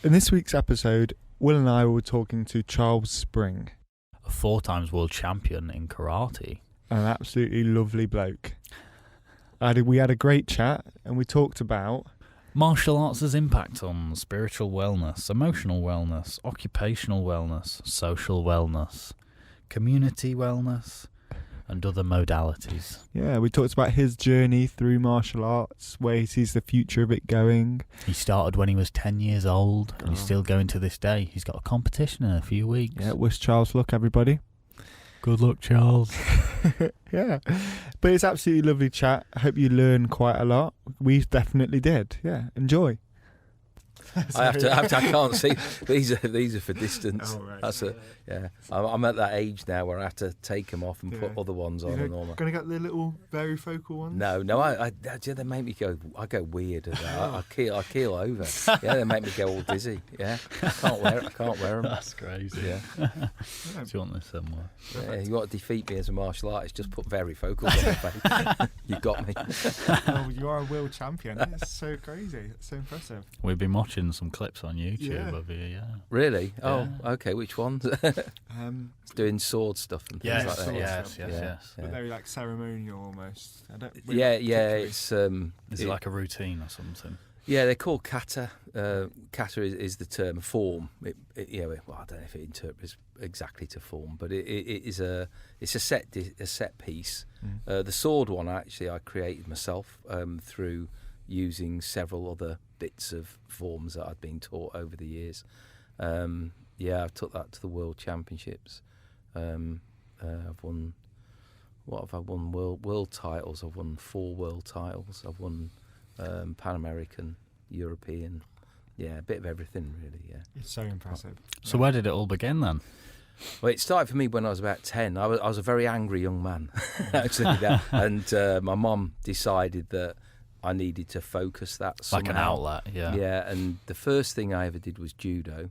In this week's episode, Will and I were talking to Charles Spring, a 4 times world champion in karate. an absolutely lovely bloke. We had a great chat and we talked about Martial arts' impact on spiritual wellness, emotional wellness, occupational wellness, social wellness, community wellness, and other modalities. Yeah, we talked about his journey through martial arts, where he sees the future of it going. He started when he was 10 years old, and he's still going to this day. He's got a competition in a few weeks. Yeah, wish Charles luck, everybody. Good luck, Charles. Yeah, but it's absolutely lovely chat. I hope you learn quite a lot. We definitely did. Yeah, enjoy. I can't see. These are for distance. Oh, right. That's I'm at that age now where I have to take them off and put other ones on and all that. Gonna get the little varifocal ones. No, they make me go. I go weird. I keel over. Yeah, they make me go all dizzy. Yeah, I can't wear them. That's crazy. Yeah. Do you want this somewhere? Yeah, you want to defeat me as a martial artist? Just put varifocals on my face. You got me. Oh, you are a world champion. It's so crazy. It's so impressive. We've been watching some clips on YouTube Yeah. of you, yeah. Really? Yeah. Oh, okay. Which ones? Doing sword stuff and things like that. Yes. Yeah. But they're like ceremonial almost. I don't really Yeah. particularly- It's Is it like a routine or something? Yeah, they're called kata. Kata is the term form. Well, I don't know if it interprets exactly to form, but it's a set piece. The sword one I created myself through using several other bits of forms that I'd been taught over the years. I took that to the World Championships. I've won. What have I won? World titles. I've won 4 world titles. I've won Pan American, European. Yeah, a bit of everything really. Yeah. It's so impressive. So where did it all begin then? Well, it started for me when I was about 10. I was a very angry young man, actually. And my mum decided that I needed to focus that somehow. Like an outlet, yeah. Yeah, and the first thing I ever did was judo.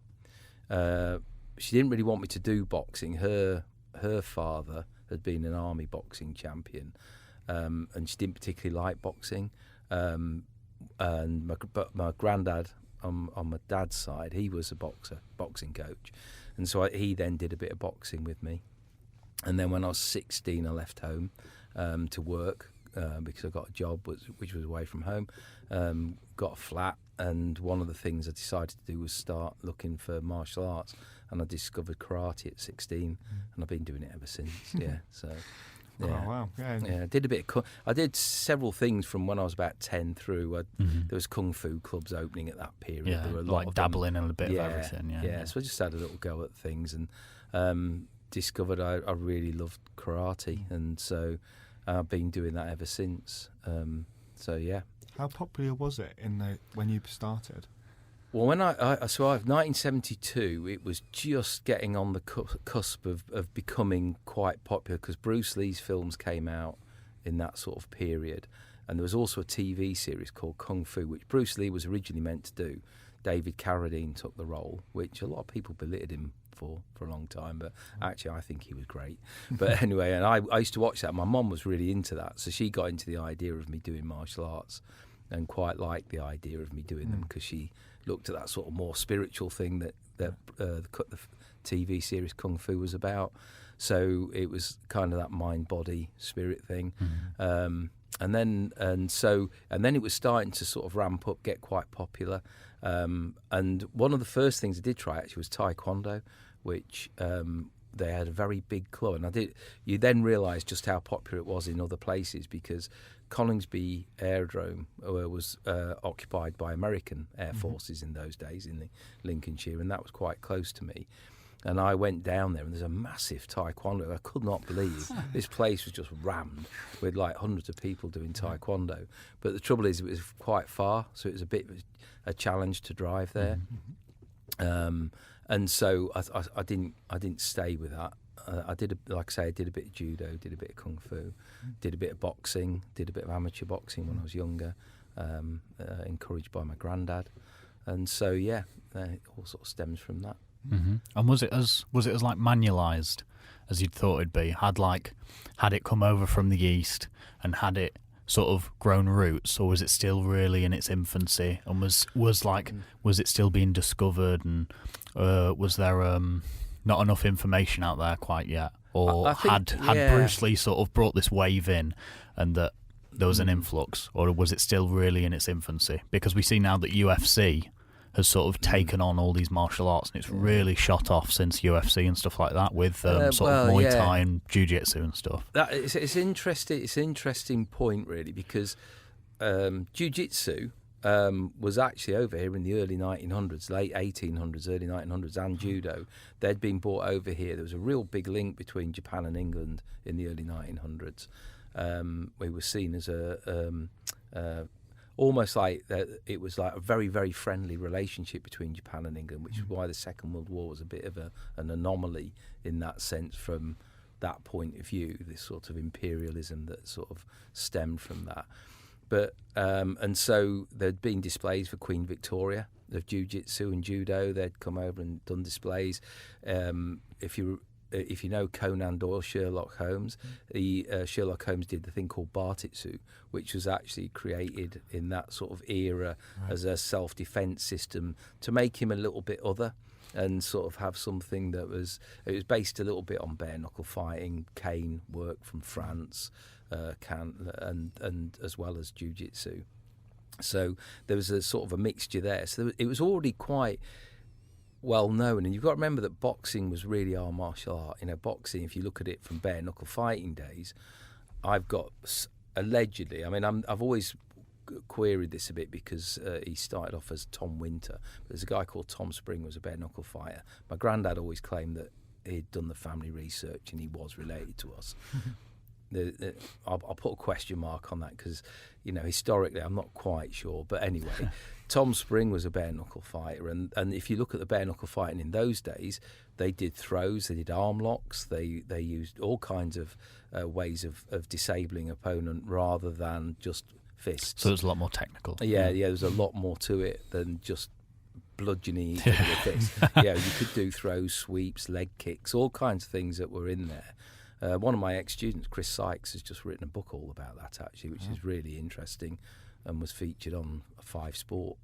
She didn't really want me to do boxing. Her father had been an army boxing champion, and she didn't particularly like boxing. But my granddad, on my dad's side, he was a boxing coach, and so he then did a bit of boxing with me. And then when I was 16, I left home to work because I got a job which was away from home. Got a flat, and one of the things I decided to do was start looking for martial arts, and I discovered karate at 16, and I've been doing it ever since. Yeah, so. Yeah. Oh, wow. Yeah, I did several things from when I was about 10 through. There was kung fu clubs opening at that period. Yeah, there were a lot like of dabbling in a bit of everything. Yeah. So I just had a little go at things and discovered I really loved karate, and so I've been doing that ever since. So yeah. How popular was it when you started? Well, when 1972, it was just getting on the cusp of becoming quite popular because Bruce Lee's films came out in that sort of period, and there was also a TV series called Kung Fu, which Bruce Lee was originally meant to do. David Carradine took the role, which a lot of people belittled him for a long time, but actually I think he was great. But anyway, and I used to watch that. My mum was really into that, so she got into the idea of me doing martial arts and quite liked the idea of me doing them because she looked at that sort of more spiritual thing that the TV series Kung Fu was about. So it was kind of that mind, body, spirit thing. And then it was starting to sort of ramp up, get quite popular. And one of the first things I did try actually was Taekwondo, which they had a very big club, and you then realise just how popular it was in other places because Coningsby Aerodrome was occupied by American Air Forces in those days in the Lincolnshire, and that was quite close to me. And I went down there, and there's a massive Taekwondo. I could not believe this place was just rammed with like hundreds of people doing Taekwondo. But the trouble is, it was quite far, so it was a bit of a challenge to drive there. And so I didn't stay with that. I did a bit of judo, did a bit of kung fu, did a bit of boxing, did a bit of amateur boxing when I was younger, encouraged by my granddad, and so it all sort of stems from that. Mm-hmm. And was it as like manualised as you'd thought it'd be? Had it come over from the east and had it sort of grown roots, or was it still really in its infancy? And was it still being discovered? And was there not enough information out there quite yet? Or I think, had Bruce Lee sort of brought this wave in, and that there was an influx, or was it still really in its infancy? Because we see now that UFC has sort of taken on all these martial arts, and it's really shot off since UFC and stuff like that, with sort of Muay Thai and Jiu-Jitsu and stuff. It's interesting. It's an interesting point, really, because Jiu-Jitsu was actually over here in the early 1900s, late 1800s, early 1900s, and Judo. They'd been brought over here. There was a real big link between Japan and England in the early 1900s. We were seen as almost like it was like a very, very friendly relationship between Japan and England, which is why the Second World War was a bit of an anomaly in that sense from that point of view, this sort of imperialism that sort of stemmed from that. But and so there'd been displays for Queen Victoria of Jiu-Jitsu and Judo. They'd come over and done displays. If you know Conan Doyle, Sherlock Holmes, Sherlock Holmes did the thing called Bartitsu, which was actually created in that sort of era as a self-defense system to make him a little bit other and sort of have something that was based a little bit on bare knuckle fighting, cane work from France, and as well as jiu-jitsu. So there was a sort of a mixture there. So it was already quite well known, and you've got to remember that boxing was really our martial art. You know, boxing, if you look at it from bare knuckle fighting days, I've got allegedly, I mean, I've always queried this a bit because he started off as Tom Winter, but there's a guy called Tom Spring who was a bare knuckle fighter. My granddad always claimed that he'd done the family research and he was related to us. I'll put a question mark on that because, you know, historically I'm not quite sure. But anyway, Tom Spring was a bare knuckle fighter, and if you look at the bare knuckle fighting in those days, they did throws, they did arm locks, they used all kinds of ways of disabling opponent rather than just fists. So it was a lot more technical. Yeah, there's a lot more to it than just bludgeoning each other with fists. Yeah, you could do throws, sweeps, leg kicks, all kinds of things that were in there. One of my ex-students, Chris Sykes, has just written a book all about that, actually, which is really interesting and was featured on a 5 Sport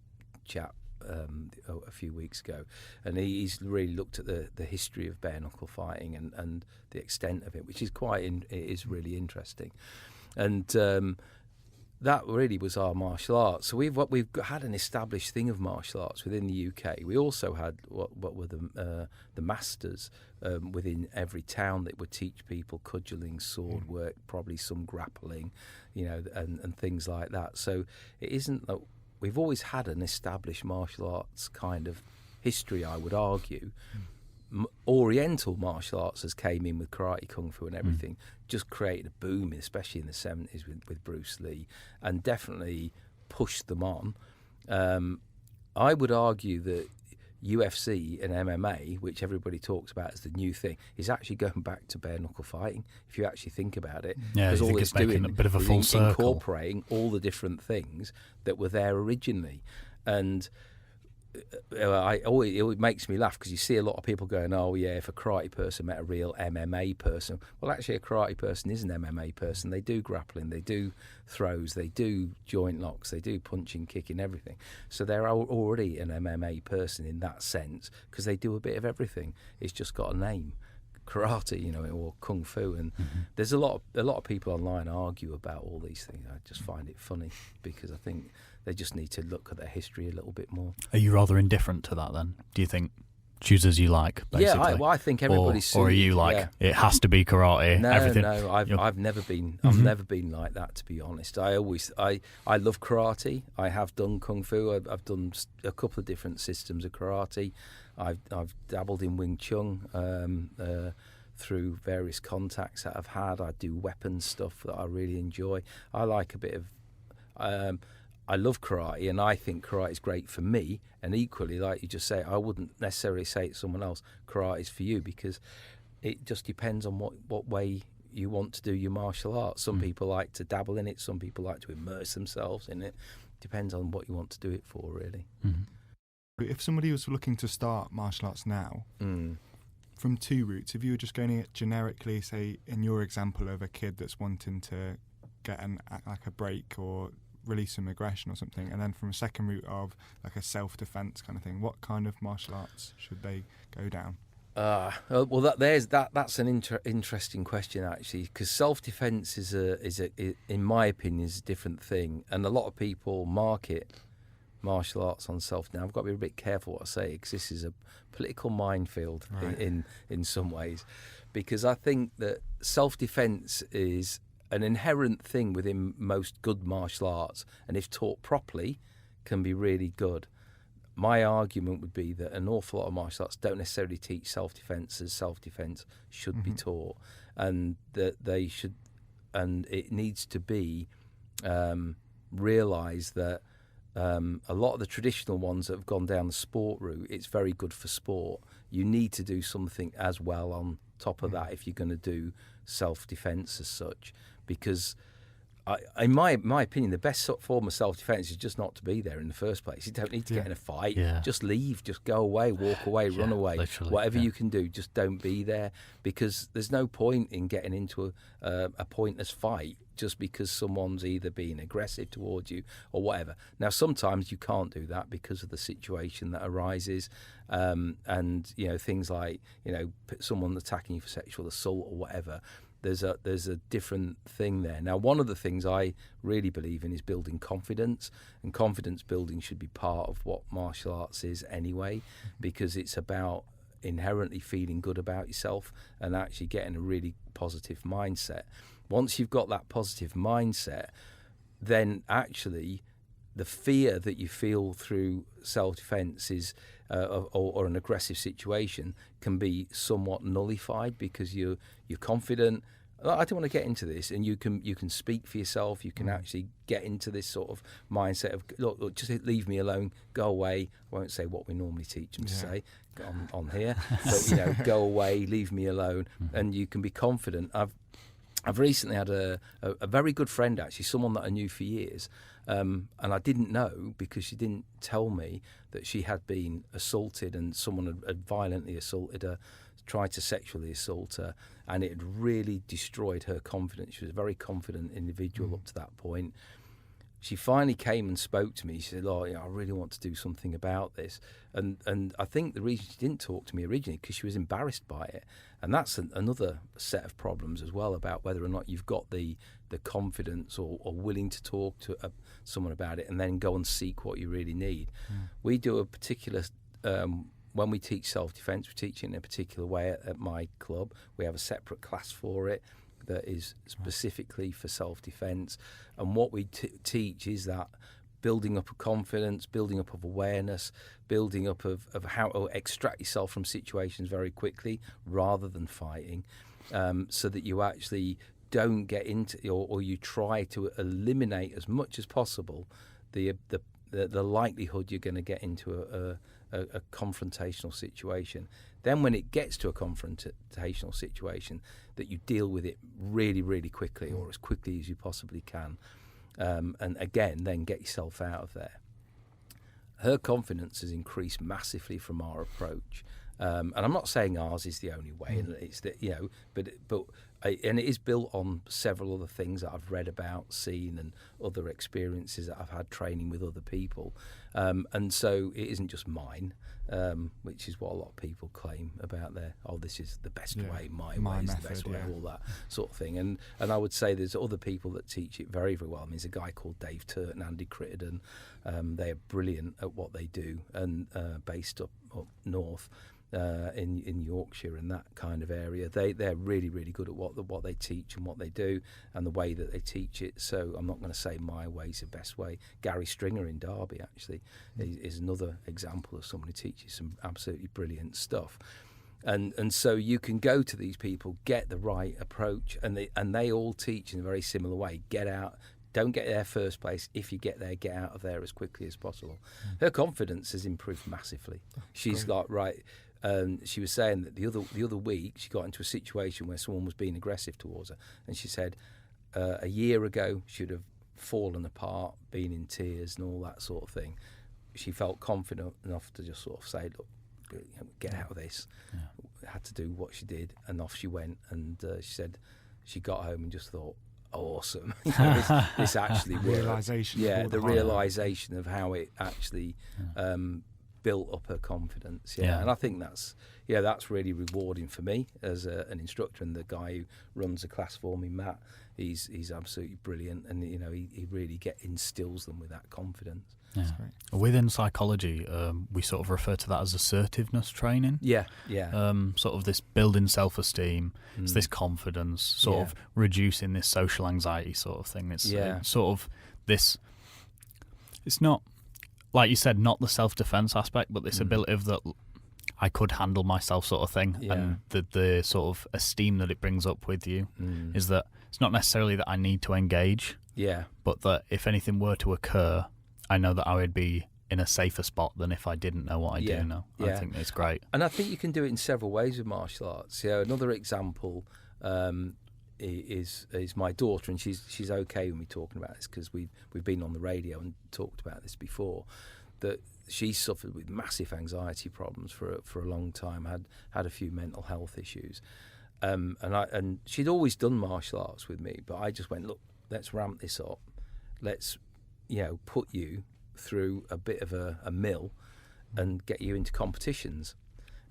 chat a few weeks ago. And he's really looked at the history of bare knuckle fighting and the extent of it, which is it is really interesting. And that really was our martial arts. So we've had an established thing of martial arts within the UK. We also had what were the masters within every town that would teach people cudgeling, sword work, probably some grappling, you know, and things like that. So it isn't that we've always had an established martial arts kind of history, I would argue. Oriental martial arts as came in with karate, kung fu and everything just created a boom, especially in the 70s with Bruce Lee, and definitely pushed them on. I would argue that UFC and MMA, which everybody talks about as the new thing, is actually going back to bare knuckle fighting if you actually think about it. Yeah, because all it's doing a bit of a full circle, incorporating all the different things that were there originally. And it makes me laugh because you see a lot of people going, oh yeah, if a karate person met a real MMA person. Well, actually a karate person is an MMA person. They do grappling, they do throws, they do joint locks, they do punching, kicking, everything. So they're already an MMA person in that sense because they do a bit of everything. It's just got a name, karate, you know, or kung fu. And there's a lot of people online argue about all these things. I just find it funny because I think they just need to look at their history a little bit more. Are you rather indifferent to that then? Do you think choose as you like, basically? Yeah, I think everybody's suited. Or are you like, it has to be karate, everything? No, I've never been never been like that, to be honest. I love karate. I have done kung fu. I've done a couple of different systems of karate. I've dabbled in Wing Chun through various contacts that I've had. I do weapons stuff that I really enjoy. I like a bit of... I love karate, and I think karate is great for me. And equally, like you just say, I wouldn't necessarily say to someone else, karate is for you, because it just depends on what way you want to do your martial arts. Some people like to dabble in it. Some people like to immerse themselves in it. Depends on what you want to do it for, really. If somebody was looking to start martial arts now, from 2 routes, if you were just going it generically, say in your example of a kid that's wanting to get like a break or release some aggression or something, and then from a second route of like a self-defense kind of thing, what kind of martial arts should they go down? Well, that's an interesting question actually, because self-defense is in my opinion, is a different thing, and a lot of people market martial arts on self. Now I've got to be a bit careful what I say, because this is a political minefield in some ways, because I think that self-defense is an inherent thing within most good martial arts, and if taught properly, can be really good. My argument would be that an awful lot of martial arts don't necessarily teach self-defense as self-defense should be taught, and that they should, and it needs to be realised that a lot of the traditional ones that have gone down the sport route, it's very good for sport. You need to do something as well on top of that if you're going to do self-defense as such, because in my opinion, the best form of self-defense is just not to be there in the first place. You don't need to get in a fight. Yeah. Just leave. Just go away, walk away, run away. Whatever you can do, just don't be there, because there's no point in getting into a pointless fight just because someone's either being aggressive towards you or whatever. Now, sometimes you can't do that because of the situation that arises, and things like someone attacking you for sexual assault or whatever. There's a different thing there. Now, one of the things I really believe in is building confidence, and confidence building should be part of what martial arts is anyway, because it's about inherently feeling good about yourself and actually getting a really positive mindset. Once you've got that positive mindset, then actually the fear that you feel through self-defense is or an aggressive situation can be somewhat nullified, because you're confident. I don't want to get into this, and you can speak for yourself. You can actually get into this sort of mindset of look, just leave me alone, go away. I won't say what we normally teach them to say on here, but go away, leave me alone, and you can be confident. I've recently had a very good friend, actually, someone that I knew for years, and I didn't know, because she didn't tell me that she had been assaulted, and someone had violently assaulted her, tried to sexually assault her, and it had really destroyed her confidence. She was a very confident individual up to that point. She finally came and spoke to me. She said, I really want to do something about this. And I think the reason she didn't talk to me originally, because she was embarrassed by it. And that's another set of problems as well, about whether or not you've got the confidence or willing to talk to someone about it and then go and seek what you really need. We do a particular... when we teach self-defense, we teach it in a particular way at my club. We have a separate class for it that is specifically for self-defense. And what we teach is that building up of confidence, building up of awareness, building up of how to extract yourself from situations very quickly rather than fighting, so that you actually don't get into, or you try to eliminate as much as possible the likelihood you're going to get into a confrontational situation. Then when it gets to a confrontational situation, that you deal with it really, really quickly, or as quickly as you possibly can. And again, then get yourself out of there. Her confidence has increased massively from our approach. And I'm not saying ours is the only way, and it's and it is built on several other things that I've read about, seen, and other experiences that I've had training with other people. And so it isn't just mine, which is what a lot of people claim about this is the best way, my way is the best way, all that sort of thing. And I would say there's other people that teach it very, very well. I mean, there's a guy called Dave Turt and Andy Crittenden. They are brilliant at what they do, and based up north. In Yorkshire and that kind of area, they're really, really good at what they teach and what they do and the way that they teach it. So I'm not going to say my way's the best way. Gary Stringer in Derby actually is another example of someone who teaches some absolutely brilliant stuff. And so you can go to these people, get the right approach, and they all teach in a very similar way. Get out. Don't get there first place. If you get there, get out of there as quickly as possible. Her confidence has improved massively. She's like, right. She was saying that the other week she got into a situation where someone was being aggressive towards her, and she said a year ago she'd have fallen apart, been in tears and all that sort of thing. She felt confident enough to just sort of say, look, get out of this. Had to do what she did, and off she went. And she said she got home and just thought, awesome. This actually worked. Realisation. of Yeah, all the hard work. realization of how it actually built up her confidence. Yeah. And I think that's really rewarding for me as an instructor. And the guy who runs the class for me, Matt, he's absolutely brilliant, and he really instills them with that confidence. Yeah. great. Within psychology, we sort of refer to that as assertiveness training. Yeah. Sort of this building self-esteem, it's this confidence, sort of reducing this social anxiety sort of thing. It's sort of this. It's not, like you said, not the self-defense aspect, but this ability of that I could handle myself sort of thing, and the sort of esteem that it brings up with you is that it's not necessarily that I need to engage, but that if anything were to occur, I know that I would be in a safer spot than if I didn't know what I do know. I think it's great. And I think you can do it in several ways with martial arts. Another example is my daughter, and she's okay with me talking about this because we've been on the radio and talked about this before. That she suffered with massive anxiety problems for a long time. Had a few mental health issues, and she'd always done martial arts with me. But I just went, look, let's ramp this up. Let's put you through a bit of a mill and get you into competitions.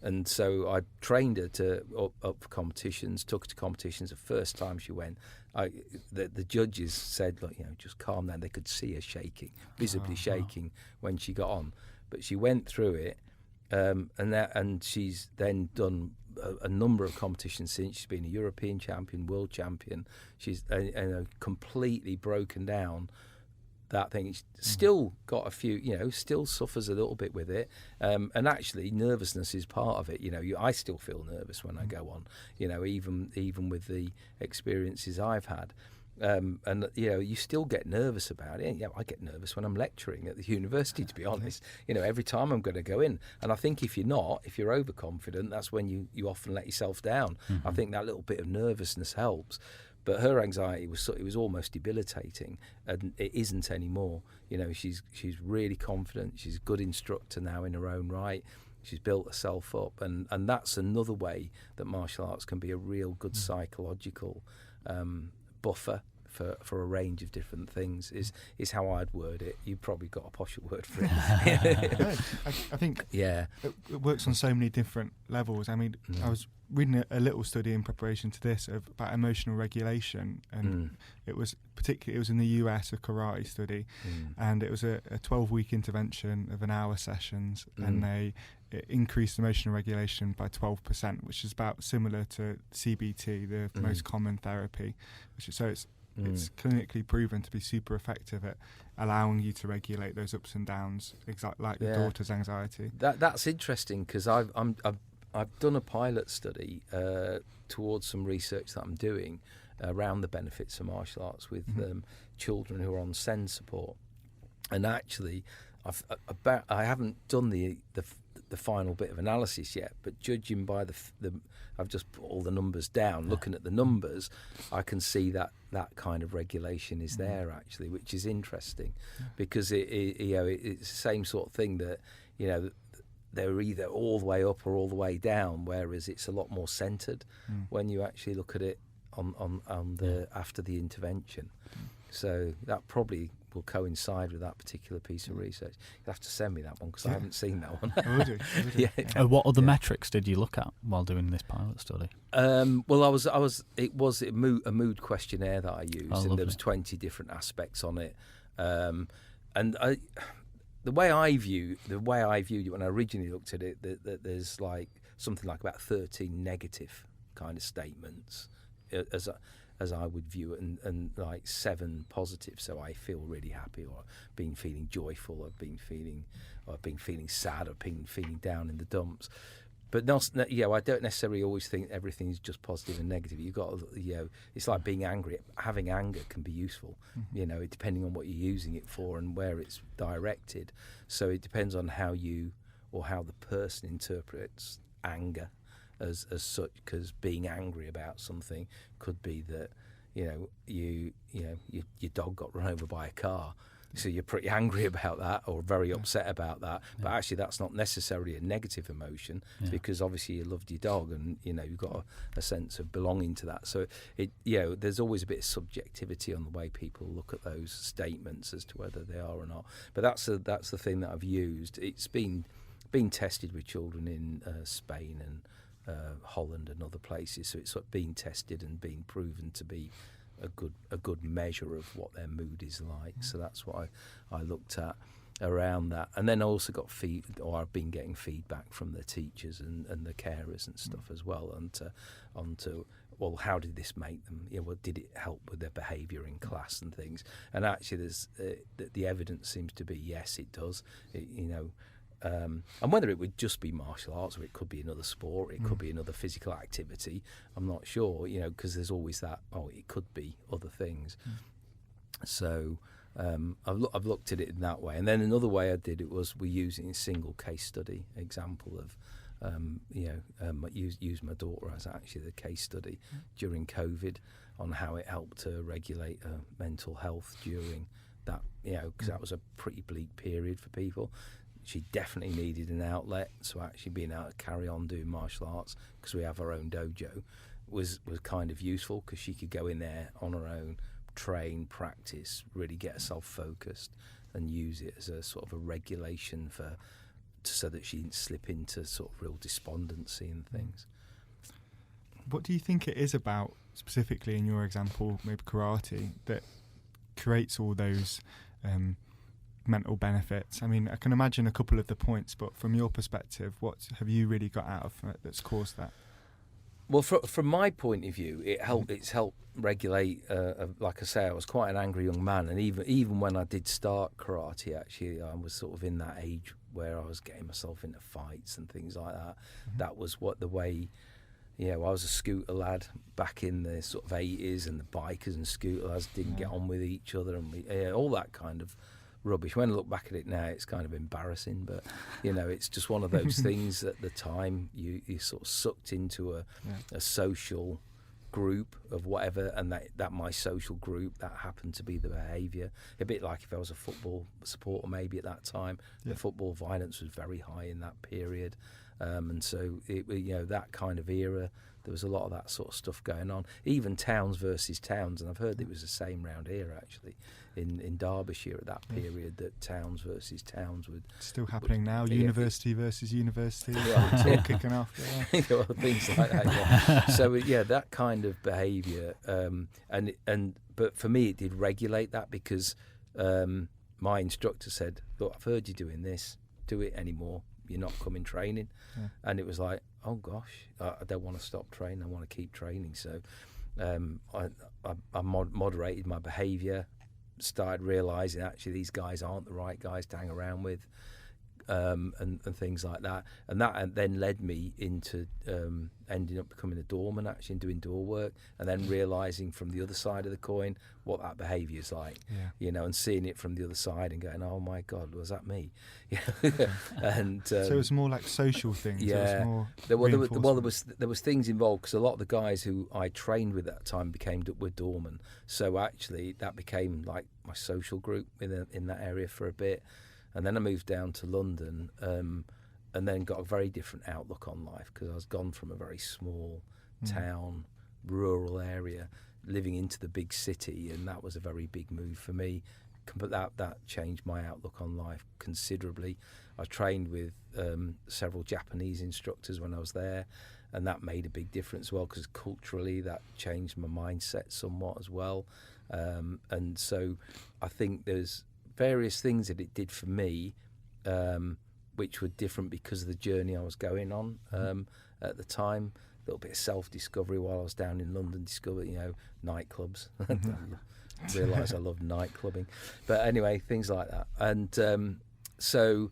And so I trained her to up for competitions, took her to competitions. The first time she went, the judges said, look, just calm down. They could see her shaking, visibly shaking when she got on. But she went through it, and she's then done a number of competitions since. She's been a European champion, world champion. She's completely broken down that thing. She's still got a few, still suffers a little bit with it. And actually, nervousness is part of it. I still feel nervous when I go on, even with the experiences I've had. And you still get nervous about it. I get nervous when I'm lecturing at the university, to be honest. Every time I'm going to go in, and I think if you're overconfident, that's when you often let yourself down. I think that little bit of nervousness helps. But her anxiety was almost debilitating, and it isn't anymore. She's really confident. She's a good instructor now in her own right. She's built herself up, and that's another way that martial arts can be a real good psychological buffer for a range of different things. Is how I'd word it. You've probably got a posher word for it. I think it works on so many different levels. I mean, I was reading a little study in preparation to this about emotional regulation, and it was in the US, a karate study, and it was a 12-week intervention of an hour sessions, and they increased emotional regulation by 12%, which is about similar to CBT, the most common therapy. It's clinically proven to be super effective at allowing you to regulate those ups and downs, exactly like your daughter's anxiety. That's interesting, because I've done a pilot study towards some research that I'm doing around the benefits of martial arts with children who are on SEND support, and actually, I haven't done the final bit of analysis yet, but judging by the I've just put all the numbers down. Looking at the numbers, I can see that kind of regulation is there actually, which is interesting, because it's the same sort of thing that they're either all the way up or all the way down, whereas it's a lot more centred when you actually look at it on the after the intervention. So that probably will coincide with that particular piece of research. You'll have to send me that one, because I haven't seen that one. I will do. What other metrics did you look at while doing this pilot study? Well, it was a mood questionnaire that I used, and there was 20 different aspects on it. And the way I viewed it when I originally looked at it, that there's like something like about 13 negative kind of statements as I would view it, and like 7 positive. So I feel really happy, or been feeling joyful, or been feeling sad, or been feeling down in the dumps. But I don't necessarily always think everything's just positive and negative. You've got, it's like being angry. Having anger can be useful, depending on what you're using it for and where it's directed. So it depends on how the person interprets anger as such, because being angry about something could be that your dog got run over by a car, So you're pretty angry about that or very upset about that. But actually, that's not necessarily a negative emotion because obviously you loved your dog and, you know, you've got a sense of belonging to that. So, there's always a bit of subjectivity on the way people look at those statements as to whether they are or not. But that's the thing that I've used. It's been tested with children in Spain and Holland and other places, so it's sort of being tested and being proven to be a good measure of what their mood is like. So that's what I looked at around that, and then I also got I've been getting feedback from the teachers and the carers and stuff as well, onto well, how did this make them? Well, did it help with their behaviour in class and things? And actually, there's the evidence seems to be yes, it does. And whether it would just be martial arts or it could be another sport, it could be another physical activity, I'm not sure, because there's always that, it could be other things. So I've looked at it in that way. And then another way I did it was we're using a single case study example of, use my daughter as actually the case study during COVID on how it helped to regulate mental health during that, because that was a pretty bleak period for people. She definitely needed an outlet, so actually being able to carry on doing martial arts, because we have our own dojo, was kind of useful, because she could go in there on her own, train, practice, really get herself focused and use it as a sort of a regulation so that she didn't slip into sort of real despondency and things. What do you think it is about, specifically in your example, maybe karate, that creates all those mental benefits? I mean, I can imagine a couple of the points, but from your perspective, what have you really got out of it that's caused that? Well, from my point of view, it's helped regulate. Like I say, I was quite an angry young man, and even when I did start karate, actually, I was sort of in that age where I was getting myself into fights and things like that. That was the way. I was a scooter lad back in the sort of 80s, and the bikers and scooter lads didn't get on with each other, and all that kind of rubbish. When I look back at it now, it's kind of embarrassing, but it's just one of those things. At the time, you sort of sucked into a social group of whatever, and that my social group, that happened to be the behaviour. A bit like if I was a football supporter, maybe at that time, the football violence was very high in that period, and so that kind of era. There was a lot of that sort of stuff going on. Even towns versus towns, and I've heard it was the same round here actually, in Derbyshire at that period, that towns versus towns would still happening now. University versus university, it's all kicking off. Things like that. So that kind of behaviour, but for me it did regulate that, because my instructor said, "Look, I've heard you doing this. Do it anymore. You're not coming training." And it was like, oh gosh, I don't want to stop training. I want to keep training. So I moderated my behaviour, started realising actually these guys aren't the right guys to hang around with, and things like that. And that then led me into ending up becoming a doorman, actually, and doing door work, and then realising from the other side of the coin what that behaviour is like, and seeing it from the other side and going, oh my God, was that me? And so it was more like social things. Yeah. There was things involved, because a lot of the guys who I trained with at that time were doormen. So actually that became like my social group in that area for a bit. And then I moved down to London, and then got a very different outlook on life, because I was gone from a very small town, rural area, living into the big city, and that was a very big move for me. But that changed my outlook on life considerably. I trained with several Japanese instructors when I was there, and that made a big difference as well, because culturally that changed my mindset somewhat as well. And so I think there's various things that it did for me, which were different because of the journey I was going on at the time. A little bit of self-discovery while I was down in London, discovered, nightclubs. Realised I loved nightclubbing. But anyway, things like that. And so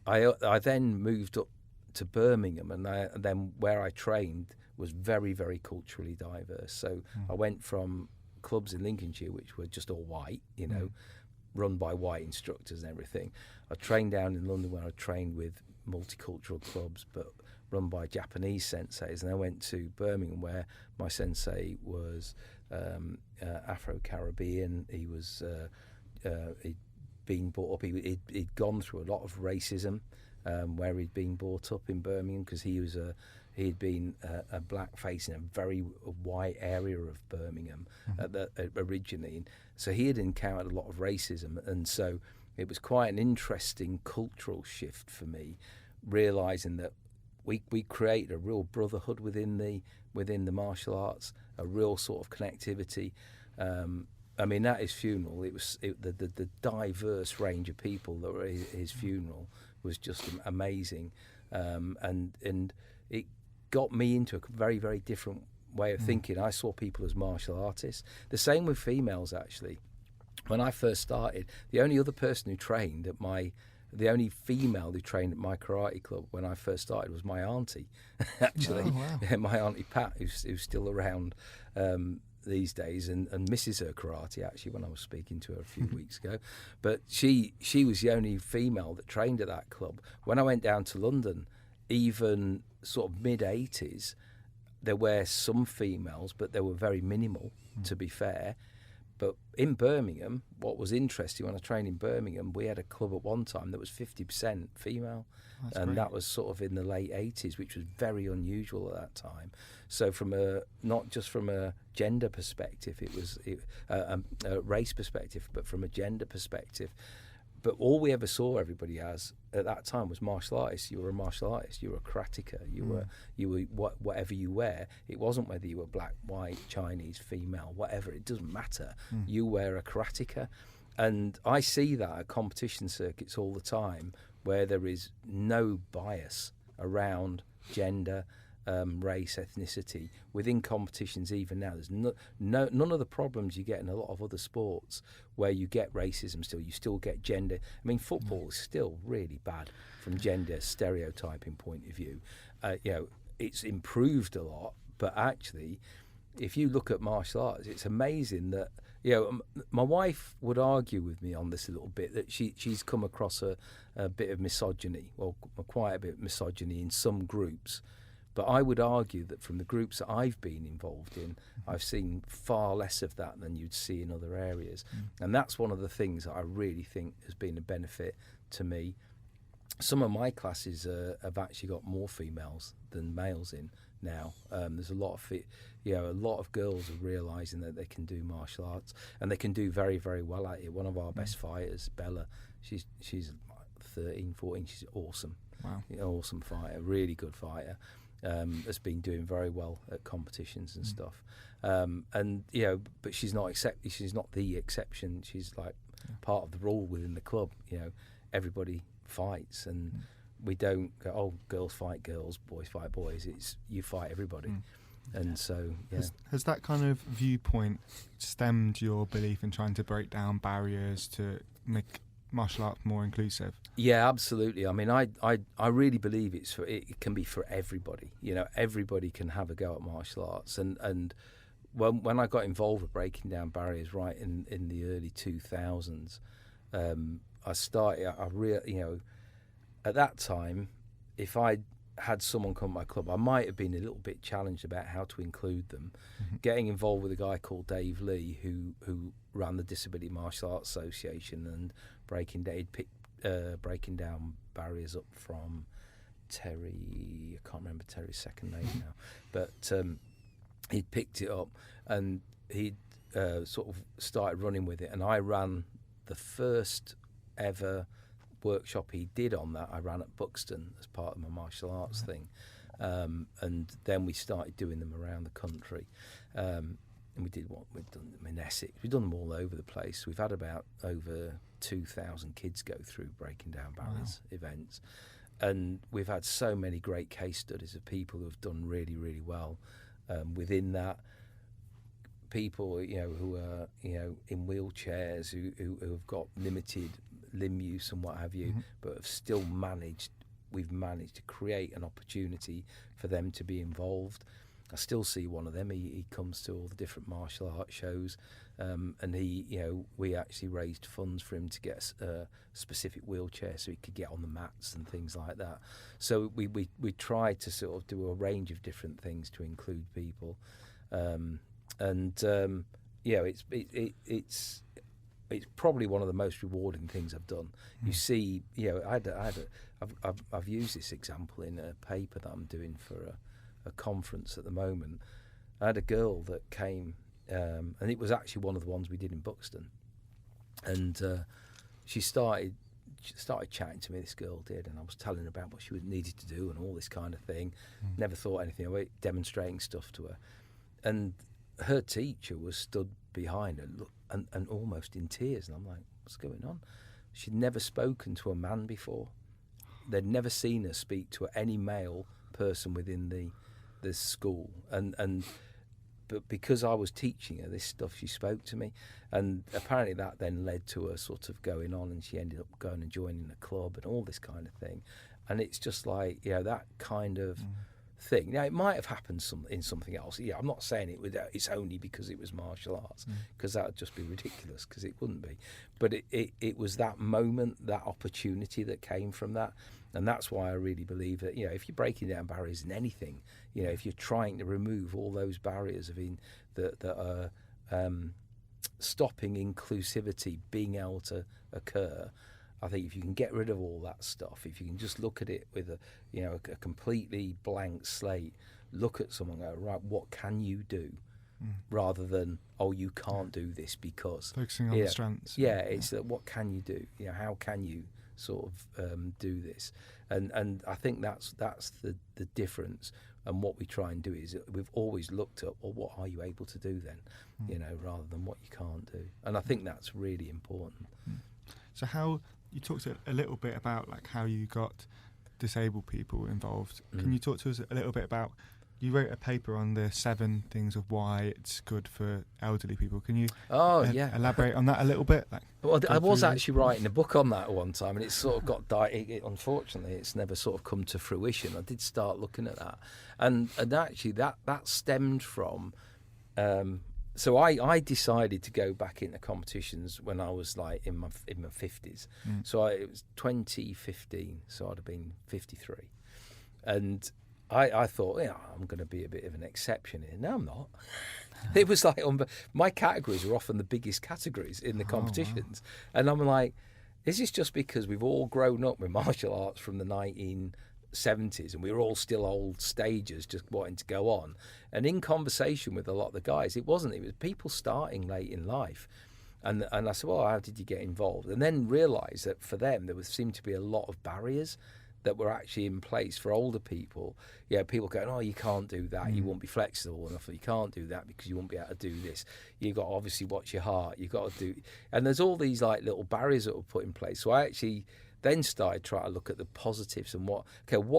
I then moved up to Birmingham, and then where I trained was very, very culturally diverse. So I went from clubs in Lincolnshire, which were just all white, run by white instructors and everything. I trained down in London, where I trained with multicultural clubs but run by Japanese senseis, and I went to Birmingham, where my sensei was Afro-Caribbean. He was he'd been brought up. He'd gone through a lot of racism where he'd been brought up in Birmingham because he'd been a black face in a very white area of Birmingham originally. So he had encountered a lot of racism, and so it was quite an interesting cultural shift for me, realising that we created a real brotherhood within the martial arts, a real sort of connectivity. I mean, at his funeral, the diverse range of people that were at his funeral was just amazing, and it got me into a very, very different way of thinking. I saw people as martial artists. The same with females, actually. When I first started, the only female who trained at my karate club when I first started was my auntie, actually. Oh, wow. Yeah, my auntie Pat, who's still around these days and misses her karate, actually, when I was speaking to her a few weeks ago. But she was the only female that trained at that club. When I went down to London, even sort of mid-80s, there were some females, but they were very minimal, to be fair. But in Birmingham, what was interesting, when I trained in Birmingham, we had a club at one time that was 50% female. That's and great. that was sort of in the late 80s, which was very unusual at that time. So not just from a gender perspective, it was a race perspective, but from a gender perspective. But all we ever saw everybody as at that time was martial artists. You were a martial artist. You were a karateka. You were whatever you were. It wasn't whether you were black, white, Chinese, female, whatever. It doesn't matter. You were a karateka, and I see that at competition circuits all the time, where there is no bias around gender, race, ethnicity within competitions. Even now, there's none of the problems you get in a lot of other sports where you get racism. You still get gender. I mean, football is still really bad from gender stereotyping point of view. It's improved a lot, but actually, if you look at martial arts, it's amazing that my wife would argue with me on this a little bit, that she's come across a bit of misogyny, well, quite a bit of misogyny in some groups. But I would argue that from the groups that I've been involved in, I've seen far less of that than you'd see in other areas. And that's one of the things that I really think has been a benefit to me. Some of my classes have actually got more females than males in now. There's a lot of girls are realising that they can do martial arts, and they can do very, very well at it. One of our best fighters, Bella, she's 13, 14, she's awesome. Wow. Awesome fighter, really good fighter. Has been doing very well at competitions and stuff, but she's not the exception. She's like part of the rule within the club. Everybody fights, and we don't go, oh, girls fight girls, boys fight boys. It's you fight everybody. And so, Has that kind of viewpoint stemmed your belief in trying to break down barriers to make martial arts more inclusive? Yeah, absolutely. I mean, I really believe it can be for everybody. Everybody can have a go at martial arts. And when I got involved with breaking down barriers right in the early 2000s, at that time, if I had someone come to my club, I might have been a little bit challenged about how to include them. Getting involved with a guy called Dave Lee, who ran the Disability Martial Arts Association, and breaking down barriers up from Terry. I can't remember Terry's second name now, but he'd picked it up and he'd sort of started running with it, and I ran the first ever workshop he did on that. I ran at Buxton as part of my martial arts thing, and then we started doing them around the country. And we've done them in Essex. We've done them all over the place. We've had about over 2,000 kids go through breaking down barriers events, and we've had so many great case studies of people who have done really, really well within that. People who are in wheelchairs, who have got limited limb use and what have you, but have still we've managed to create an opportunity for them to be involved. I still see one of them. He comes to all the different martial arts shows, and we actually raised funds for him to get a specific wheelchair so he could get on the mats and things like that. So we tried to sort of do a range of different things to include people, it's it's probably one of the most rewarding things I've done. You see, I've used this example in a paper that I'm doing for a conference at the moment. I had a girl that came, and it was actually one of the ones we did in Buxton, and she started chatting to me. This girl did, and I was telling her about what she needed to do and all this kind of thing. Never thought anything of it, demonstrating stuff to her, and her teacher was stood behind her and almost in tears, and I'm like, what's going on? She'd never spoken to a man before. They'd never seen her speak to any male person within the school, but because I was teaching her this stuff, she spoke to me, and apparently that then led to her sort of going on, and she ended up going and joining a club and all this kind of thing. And it's just like, that kind of thing. Now, it might have happened in something else. I'm not saying it's only because it was martial arts, because that would just be ridiculous, because it wouldn't be. But it was that moment, that opportunity that came from that. And that's why I really believe that, if you're breaking down barriers in anything, if you're trying to remove all those barriers that are stopping inclusivity being able to occur, I think if you can get rid of all that stuff, if you can just look at it with a completely blank slate, look at someone and go, right, what can you do? Rather than, oh, you can't do this because... Focusing on the strengths. Yeah, it's what can you do? How can you sort of do this? And I think that's the difference. And what we try and do is we've always looked at, well, what are you able to do then? Rather than what you can't do. And I think that's really important. So how... You talked a little bit about how you got disabled people involved. Can you talk to us a little bit about, you wrote a paper on the 7 things of why it's good for elderly people. Can you elaborate on that a little bit? Well, I was actually writing a book on that at one time, and it's sort of got unfortunately, it's never sort of come to fruition. I did start looking at that, and actually that stemmed from. So I decided to go back into competitions when I was in my 50s. So it was 2015, so I'd have been 53. And I thought, I'm going to be a bit of an exception here. No, I'm not. It was my categories were often the biggest categories in the competitions. Wow. And I'm like, is this just because we've all grown up with martial arts from the 1970s and we were all still old stagers just wanting to go on? And in conversation with a lot of the guys, it was people starting late in life. And I said, well, how did you get involved? And then realised that for them there seemed to be a lot of barriers that were actually in place for older people. People going, oh, you can't do that, you won't be flexible enough, or you can't do that because you won't be able to do this. You've got to obviously watch your heart, you've got to do... And there's all these little barriers that were put in place. So I actually then started trying to look at the positives and what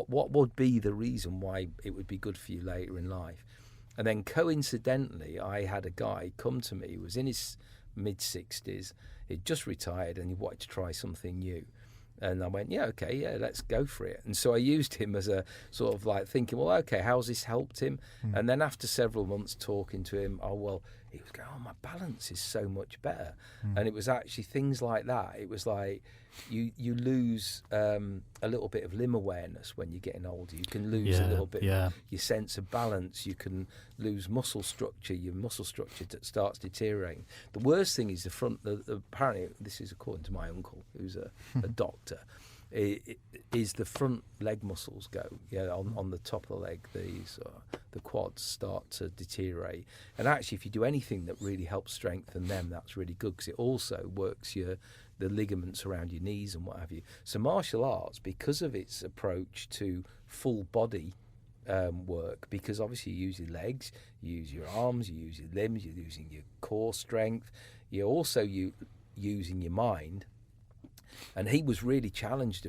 would be the reason why it would be good for you later in life. And then coincidentally, I had a guy come to me who was in his mid-60s, he'd just retired and he wanted to try something new. And I went, let's go for it. And so I used him as a sort of thinking, well, okay, how's this helped him? And then after several months talking to him, he was going, my balance is so much better. And it was actually things like that. It was like you lose a little bit of limb awareness when you're getting older. You can lose a little bit of your sense of balance. You can lose muscle structure. Your muscle structure starts deteriorating. The worst thing is apparently, this is according to my uncle, who's a doctor, is the front leg muscles go on the top of the leg. The quads start to deteriorate, and actually if you do anything that really helps strengthen them, that's really good, because it also works the ligaments around your knees and what have you. So martial arts, because of its approach to full body work, because obviously you use your legs, you use your arms, you use your limbs, you're using your core strength, you're also using your mind. And he was really challenged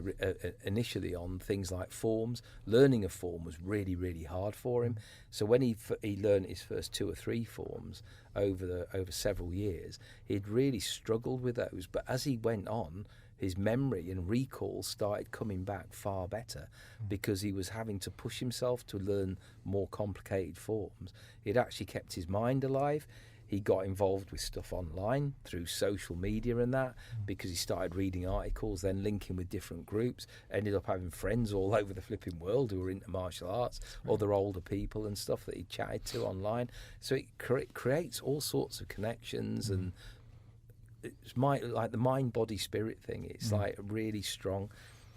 initially on things like forms. Learning a form was really, really hard for him. So when he learned his first 2 or 3 forms over several years, he'd really struggled with those. But as he went on, his memory and recall started coming back far better, because he was having to push himself to learn more complicated forms. He'd actually kept his mind alive. He got involved with stuff online through social media and that, because he started reading articles, then linking with different groups, ended up having friends all over the flipping world who were into martial arts, other older people and stuff that he chatted to online. So it creates all sorts of connections and it's like the mind, body, spirit thing. It's like really strong.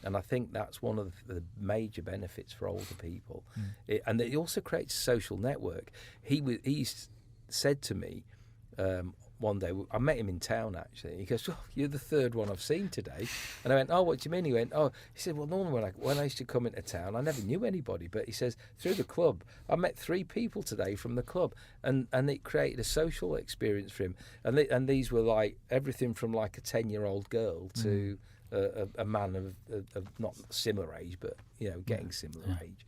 And I think that's one of the major benefits for older people. And it also creates a social network. He said to me one day, I met him in town actually. He goes, "Oh, you're the third one I've seen today." And I went, "Oh, what do you mean?" He went, "Oh," he said, "Well, normally when I used to come into town, I never knew anybody. But," he says, "through the club, I met 3 people today from the club, and it created a social experience for him. And these were like everything from like a 10-year-old girl to a man of not similar age, but getting similar age,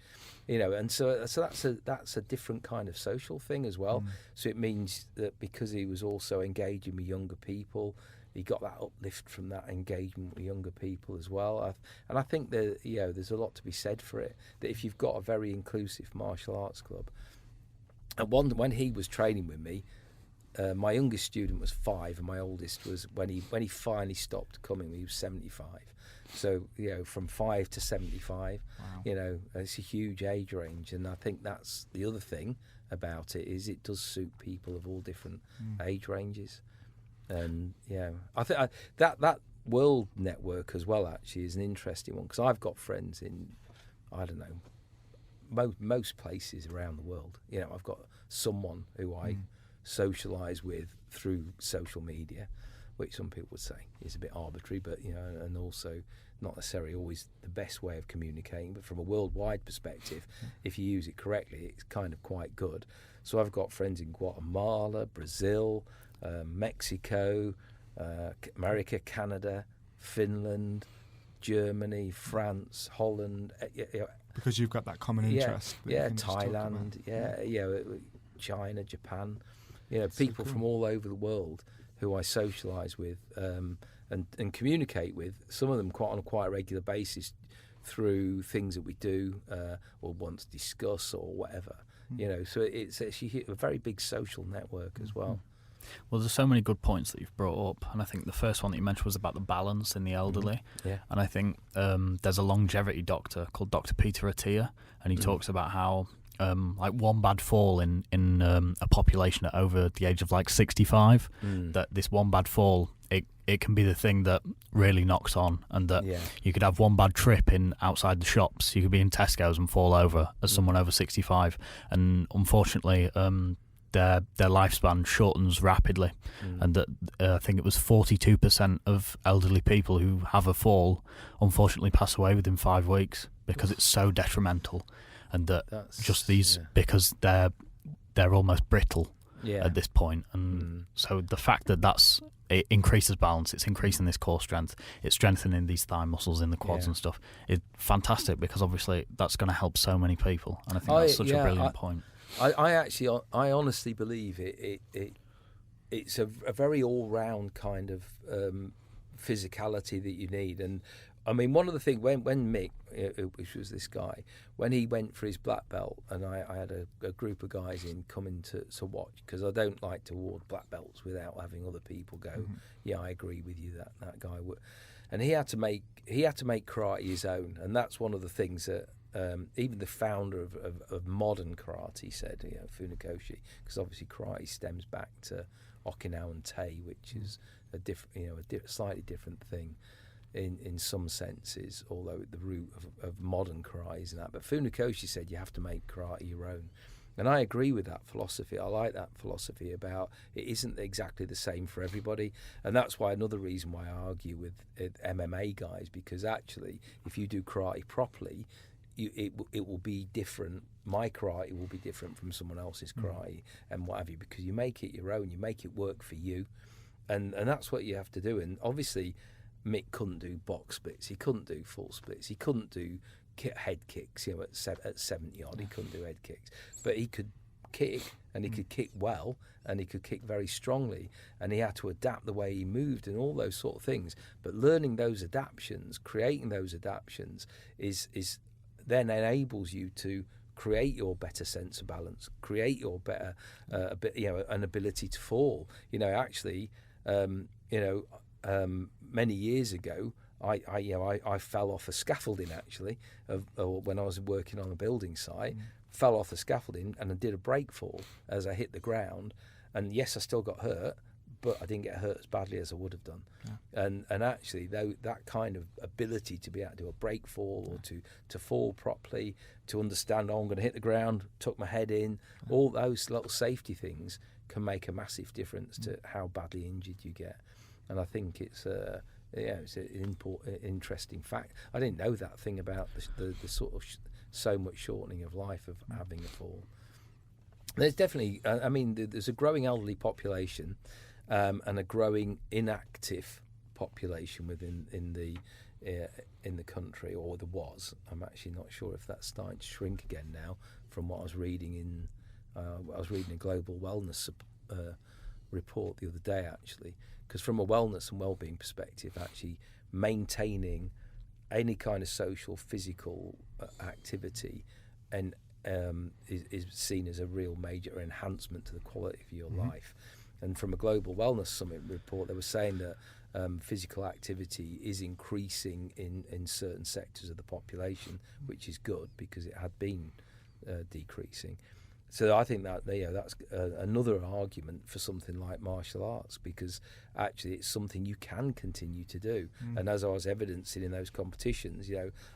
and so that's a different kind of social thing as well. So it means that because he was also engaging with younger people, he got that uplift from that engagement with younger people as well. And I think that there's a lot to be said for it. That if you've got a very inclusive martial arts club, and when he was training with me. My youngest student was 5, and my oldest was when he finally stopped coming. He was 75. So from 5 to 75, wow. It's a huge age range, and I think that's the other thing about it is it does suit people of all different age ranges. And I think that world network as well actually is an interesting one because I've got friends in most places around the world. I've got someone who I socialise with through social media, which some people would say is a bit arbitrary, but and also not necessarily always the best way of communicating. But from a worldwide perspective, if you use it correctly, it's kind of quite good. So I've got friends in Guatemala, Brazil, Mexico, America, Canada, Finland, Germany, France, Holland. Because you've got that common interest. Thailand, China, Japan. People from all over the world who I socialise with and communicate with. Some of them on a quite regular basis through things that we do or want to discuss or whatever. So it's actually a very big social network as well. Well, there's so many good points that you've brought up, and I think the first one that you mentioned was about the balance in the elderly. Yeah. And I think there's a longevity doctor called Dr. Peter Attia, and he talks about how like one bad fall in a population at over the age of like 65, that this one bad fall, it can be the thing that really knocks on, and that you could have one bad trip in outside the shops. You could be in Tesco's and fall over as someone over 65, and unfortunately their lifespan shortens rapidly, and that I think it was 42% of elderly people who have a fall unfortunately pass away within 5 weeks because it's so detrimental. And because they're almost brittle at this point, and so the fact that it increases balance, it's increasing this core strength, it's strengthening these thigh muscles in the quads and stuff. It's fantastic because obviously that's going to help so many people, and I think that's such a brilliant point. I honestly believe it's a very all-round kind of physicality that you need. And I mean, one of the things when Mick, which was this guy, when he went for his black belt, and I had a group of guys coming to watch, because I don't like to award black belts without having other people go, yeah, I agree with you that guy would. And he had to make karate his own, and that's one of the things that even the founder of modern karate said, Funakoshi, because obviously karate stems back to Okinawan Tei, which is a slightly different thing in some senses, although the root of modern karate is that. But Funakoshi said you have to make karate your own. And I agree with that philosophy. I like that philosophy about it isn't exactly the same for everybody. And that's why another reason why I argue with MMA guys, because actually if you do karate properly, it will be different. My karate will be different from someone else's karate and what have you, because you make it your own, you make it work for you. And that's what you have to do. And obviously Mick couldn't do box splits, he couldn't do full splits, he couldn't do head kicks, at 70 odd, he couldn't do head kicks, but he could kick, and he could kick well, and he could kick very strongly, and he had to adapt the way he moved and all those sort of things. But learning those adaptations, creating those adaptations is then enables you to create your better sense of balance, create your better an ability to fall. Many years ago, I fell off a scaffolding actually, when I was working on a building site, fell off the scaffolding and I did a break fall as I hit the ground, and yes, I still got hurt, but I didn't get hurt as badly as I would have done. And actually, though, that kind of ability to be able to do a break fall or to fall properly, to understand, oh, I'm going to hit the ground, tuck my head in, all those little safety things can make a massive difference to how badly injured you get. And I think it's it's an interesting fact. I didn't know that thing about the sort of so much shortening of life of having a fall. There's definitely, I mean, there's a growing elderly population and a growing inactive population in the country, or there was. I'm actually not sure if that's starting to shrink again now. From what I was reading I was reading a global wellness report the other day, actually, because from a wellness and well-being perspective, actually maintaining any kind of social, physical activity and is seen as a real major enhancement to the quality of your life. And from a global wellness summit report, they were saying that physical activity is increasing in certain sectors of the population, which is good because it had been decreasing. So I think that that's another argument for something like martial arts, because actually it's something you can continue to do. And as I was evidencing in those competitions,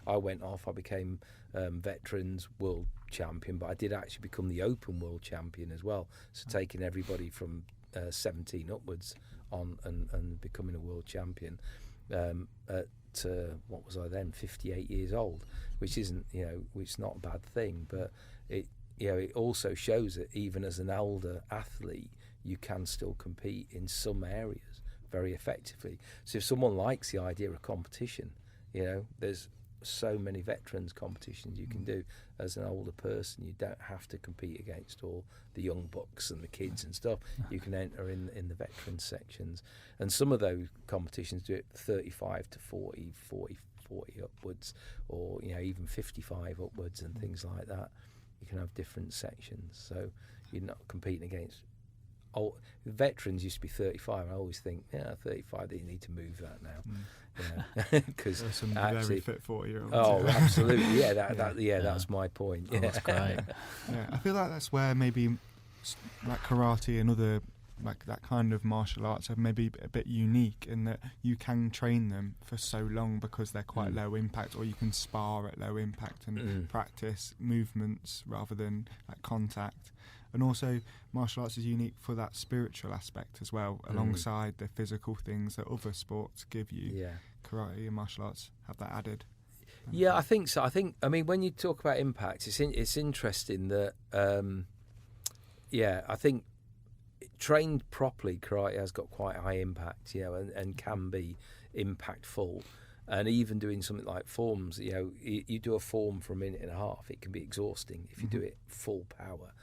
I went off, I became veterans world champion, but I did actually become the open world champion as well. So taking everybody from 17 upwards on and becoming a world champion at what was I then, 58 years old, which isn't, which is not a bad thing, but it also shows that even as an elder athlete, you can still compete in some areas very effectively. So if someone likes the idea of competition, there's so many veterans competitions you can do as an older person. You don't have to compete against all the young bucks and the kids and stuff. You can enter in the veterans sections, and some of those competitions do it 35 to 40 upwards, or even 55 upwards and things like that. You can have different sections, so you're not competing against. Veterans used to be 35. I always think, 35. They need to move that now, because some very fit 40-year-olds. Oh, absolutely, that's my point. Oh, that's great. I feel like that's where maybe like karate and other like that kind of martial arts are maybe a bit unique in that you can train them for so long because they're quite low impact, or you can spar at low impact and practice movements rather than like contact. And also martial arts is unique for that spiritual aspect as well, alongside the physical things that other sports give you. Karate and martial arts have that added. Yeah, I think so. I mean, when you talk about impact, it's interesting that I think trained properly, karate has got quite high impact, and can be impactful. And even doing something like forms, you do a form for a minute and a half, it can be exhausting if you do it full power.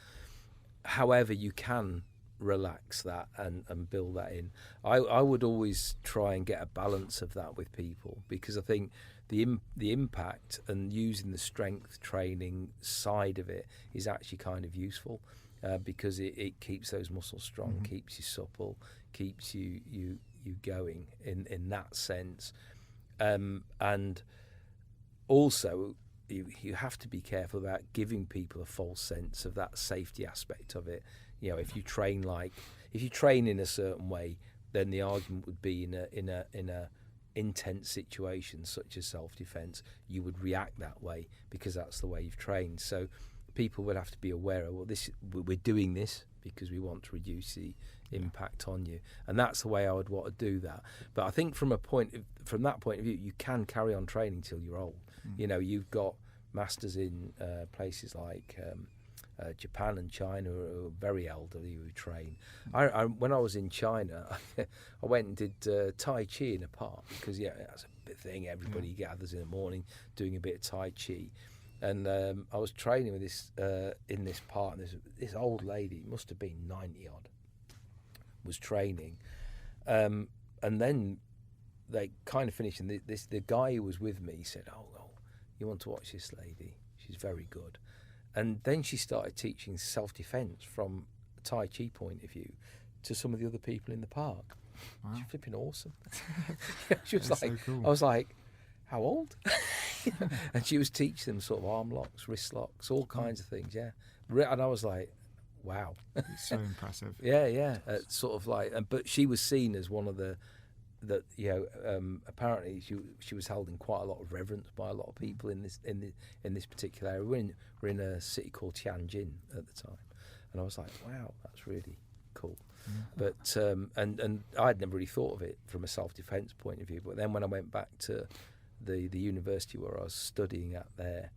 However, you can relax that and build that in. I would always try and get a balance of that with people, because I think the impact and using the strength training side of it is actually kind of useful. Because it keeps those muscles strong, keeps you supple, keeps you going in that sense. And also, you have to be careful about giving people a false sense of that safety aspect of it. If you train in a certain way, then the argument would be in a intense situation such as self-defense, you would react that way because that's the way you've trained. So people would have to be aware of, we're doing this because we want to reduce the impact on you, and that's the way I would want to do that. But I think from that point of view, you can carry on training till you're old. You've got masters in places like Japan and China who are very elderly who train. When I was in China, I went and did Tai Chi in a park, because that's a big thing. Everybody gathers in the morning doing a bit of Tai Chi. And I was training with this in this park, and this old lady, must have been 90 odd, was training, and then they kind of finished. And the guy who was with me said, "Oh, you want to watch this lady? She's very good." And then she started teaching self-defense from a Tai Chi point of view to some of the other people in the park. Wow. She's flipping awesome. She was like, so cool. I was like, "How old?" And she was teaching them sort of arm locks, wrist locks, all kinds of things, And I was like, wow. It's so impressive. Yeah. Sort of like, but she was seen as one of the that apparently she was held in quite a lot of reverence by a lot of people in this particular area. We're in a city called Tianjin at the time, and I was like, wow, that's really cool. But and I'd never really thought of it from a self-defense point of view. But then when I went back to the university where I was studying at there,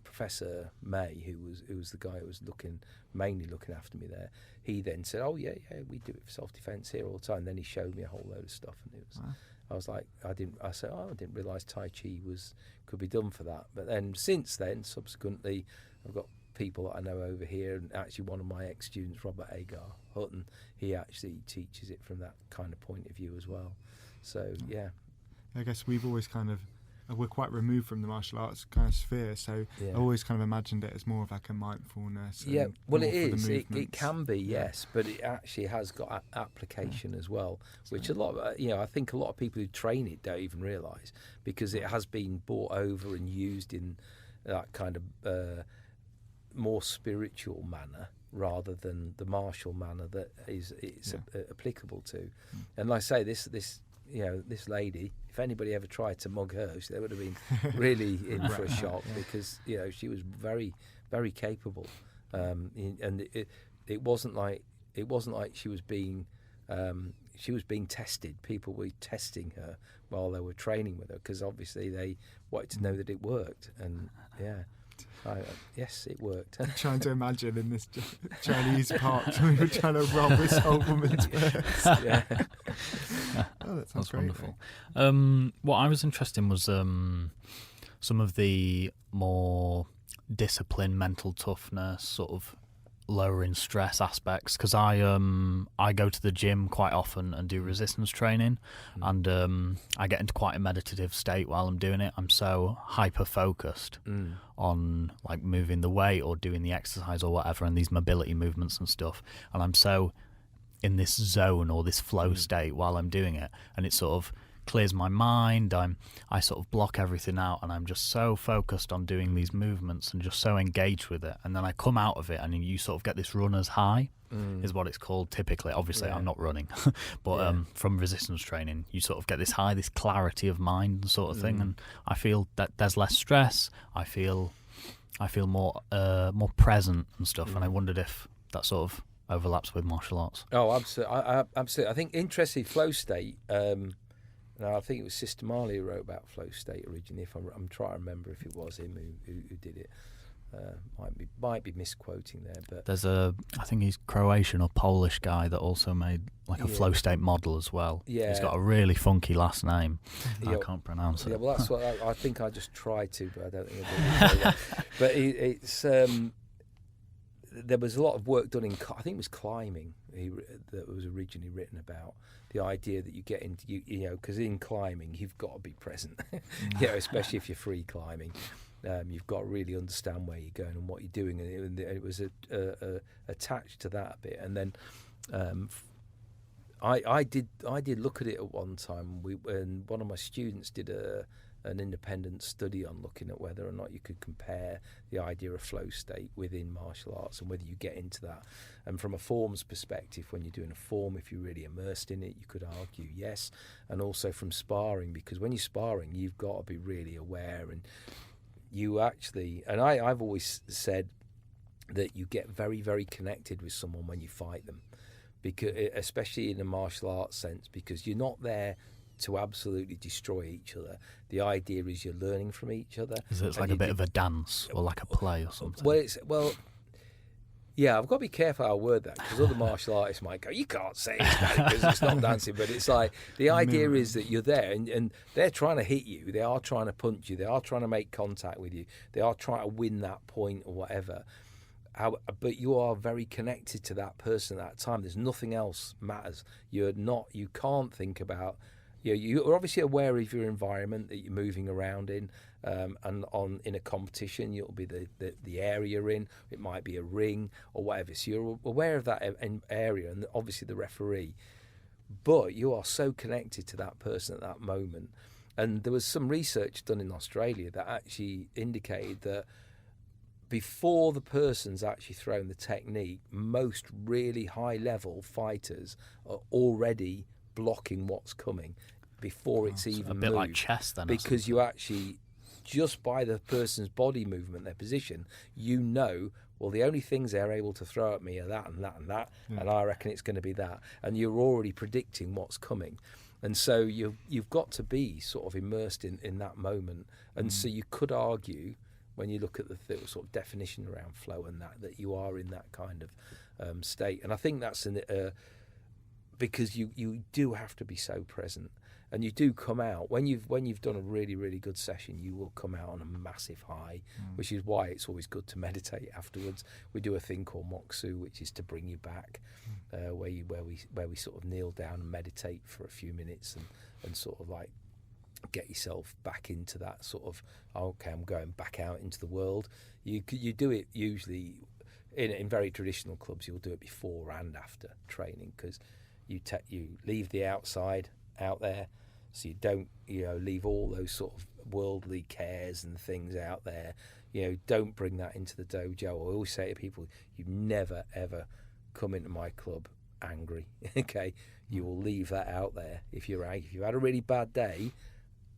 Professor May, who was the guy who was mainly looking after me there, he then said, "Oh yeah, we do it for self-defense here all the time." And then he showed me a whole load of stuff, and it was. Wow. I was like, I didn't realise Tai Chi could be done for that. But then since then, subsequently, I've got people that I know over here, and actually one of my ex-students, Robert Agar Hutton, he actually teaches it from that kind of point of view as well. So yeah, I guess we've always we're quite removed from the martial arts kind of sphere, so I always kind of imagined it as more of like a mindfulness. Yeah, well, it is. It can be, yes, but it actually has got application as well, which a lot of, I think a lot of people who train it don't even realise, because it has been brought over and used in that kind of more spiritual manner rather than the martial manner that it's applicable to. And like I say, this lady, if anybody ever tried to mug her, they would have been really in for a shock, because she was very, very capable, and it wasn't like she was being tested. People were testing her while they were training with her, because obviously they wanted to know that it worked, and yes, it worked. I'm trying to imagine in this Chinese park, we were trying to rob this old woman's purse. Yeah. Oh, that sounds great, wonderful. What I was interested in was some of the more discipline, mental toughness, sort of lowering stress aspects, because I go to the gym quite often and do resistance training, and I get into quite a meditative state while I'm doing it. I'm so hyper focused on like moving the weight or doing the exercise or whatever, and these mobility movements and stuff, and I'm so in this zone or this flow state while I'm doing it, and it sort of clears my mind. I sort of block everything out, and I'm just so focused on doing these movements and just so engaged with it. And then I come out of it, and you sort of get this runner's high, is what it's called typically. Obviously, I'm not running, but from resistance training, you sort of get this high, this clarity of mind sort of thing, and I feel that there's less stress. I feel more present and stuff, and I wondered if that sort of overlaps with martial arts. Oh, absolutely. Absolutely. I think interesting flow state. Now, I think it was Sister Marley who wrote about flow state originally. If I'm trying to remember if it was him who did it. Might be misquoting there, but there's I think he's Croatian or Polish guy that also made like a flow state model as well. Yeah, he's got a really funky last name. I can't pronounce it. Yeah, well, that's what I think. I just tried to, but I don't think I did. But it's there was a lot of work done in, I think it was climbing, that was originally written about the idea that you get into, because in climbing you've got to be present, especially if you're free climbing. You've got to really understand where you're going and what you're doing, and it was attached to that a bit. And then I did look at it at one time. And one of my students did an independent study on looking at whether or not you could compare the idea of flow state within martial arts and whether you get into that. And from a forms perspective, when you're doing a form, if you're really immersed in it, you could argue yes. And also from sparring, because when you're sparring, you've got to be really aware, and you actually, and I've always said that you get very, very connected with someone when you fight them, because especially in a martial arts sense, because you're not there to absolutely destroy each other. The idea is you're learning from each other. So it's like a bit of a dance or like a play or something. Yeah, I've got to be careful how I word that, because other martial artists might go, you can't say it because it's not dancing. But it's like, the idea is that you're there and they're trying to hit you, they are trying to punch you, they are trying to make contact with you, they are trying to win that point or whatever. But you are very connected to that person at that time. There's nothing else matters. You can't think about, you're obviously aware of your environment that you're moving around in. And in a competition, it'll be the area you're in. It might be a ring or whatever. So you're aware of that area, and obviously the referee. But you are so connected to that person at that moment. And there was some research done in Australia that actually indicated that before the person's actually thrown the technique, most really high-level fighters are already blocking what's coming before it's even a bit moved. like chess, then. Because you actually, just by the person's body movement, their position, you know, well, the only things they're able to throw at me are that and that and that, and I reckon it's going to be that. And you're already predicting what's coming. And so you've got to be sort of immersed in that moment. And so you could argue, when you look at the sort of definition around flow and that you are in that kind of state. And I think that's because you do have to be so present. And you do come out when you've done a really, really good session. You will come out on a massive high, which is why it's always good to meditate afterwards. We do a thing called Mokshu, which is to bring you back, where we sort of kneel down and meditate for a few minutes and sort of like get yourself back into that sort of, okay, I'm going back out into the world. You do it usually in very traditional clubs. You'll do it before and after training, because you leave the outside out there, so you don't leave all those sort of worldly cares and things out there. Don't bring that into the dojo. I always say to people, you never ever come into my club angry. Okay, you will leave that out there. If you had a really bad day,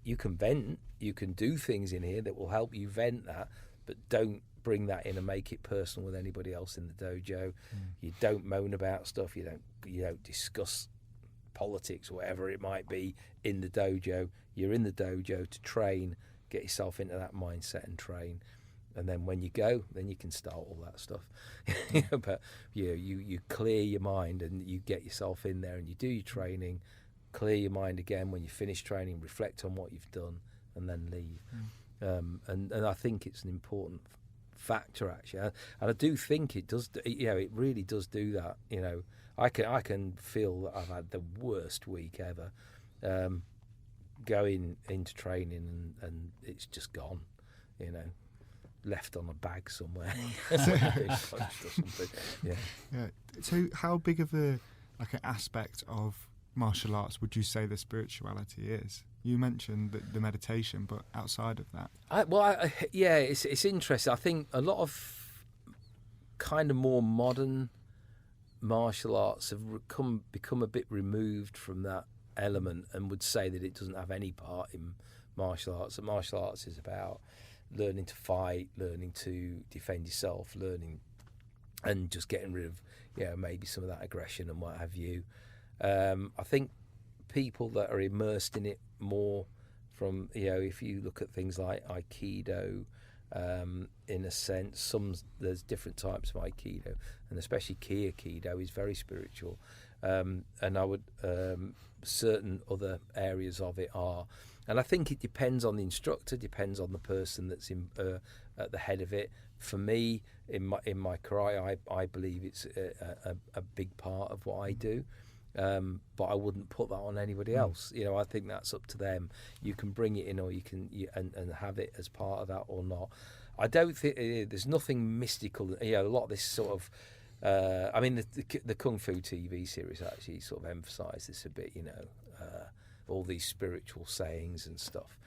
you can vent, you can do things in here that will help you vent that, but don't bring that in and make it personal with anybody else in the dojo. You don't moan about stuff. You don't discuss politics or whatever it might be in the dojo. You're in the dojo to train, get yourself into that mindset and train, and then when you go, then you can start all that stuff. But you clear your mind and you get yourself in there and you do your training, clear your mind again when you finish training, reflect on what you've done, and then leave. And I think it's an important factor, actually, and I do think it does. It really does do that. I can feel that I've had the worst week ever, going into training and it's just gone, left on a bag somewhere. Yeah. So how big of an aspect of martial arts would you say the spirituality is? You mentioned the meditation, but outside of that, it's interesting. I think a lot of kind of more modern martial arts have become a bit removed from that element and would say that it doesn't have any part in martial arts. And martial arts is about learning to fight, learning to defend yourself, learning and just getting rid of maybe some of that aggression and what have you. I think people that are immersed in it more from, if you look at things like Aikido, in a sense, there's different types of Aikido, and especially Ki Aikido is very spiritual, and I would certain other areas of it are, and I think it depends on the instructor, depends on the person that's at the head of it. For me, in my karate, I believe it's a big part of what I do. But I wouldn't put that on anybody else. I think that's up to them. You can bring it in, or you can and have it as part of that or not. I don't think there's nothing mystical. A lot of this sort of. The Kung Fu TV series actually sort of emphasised this a bit. All these spiritual sayings and stuff.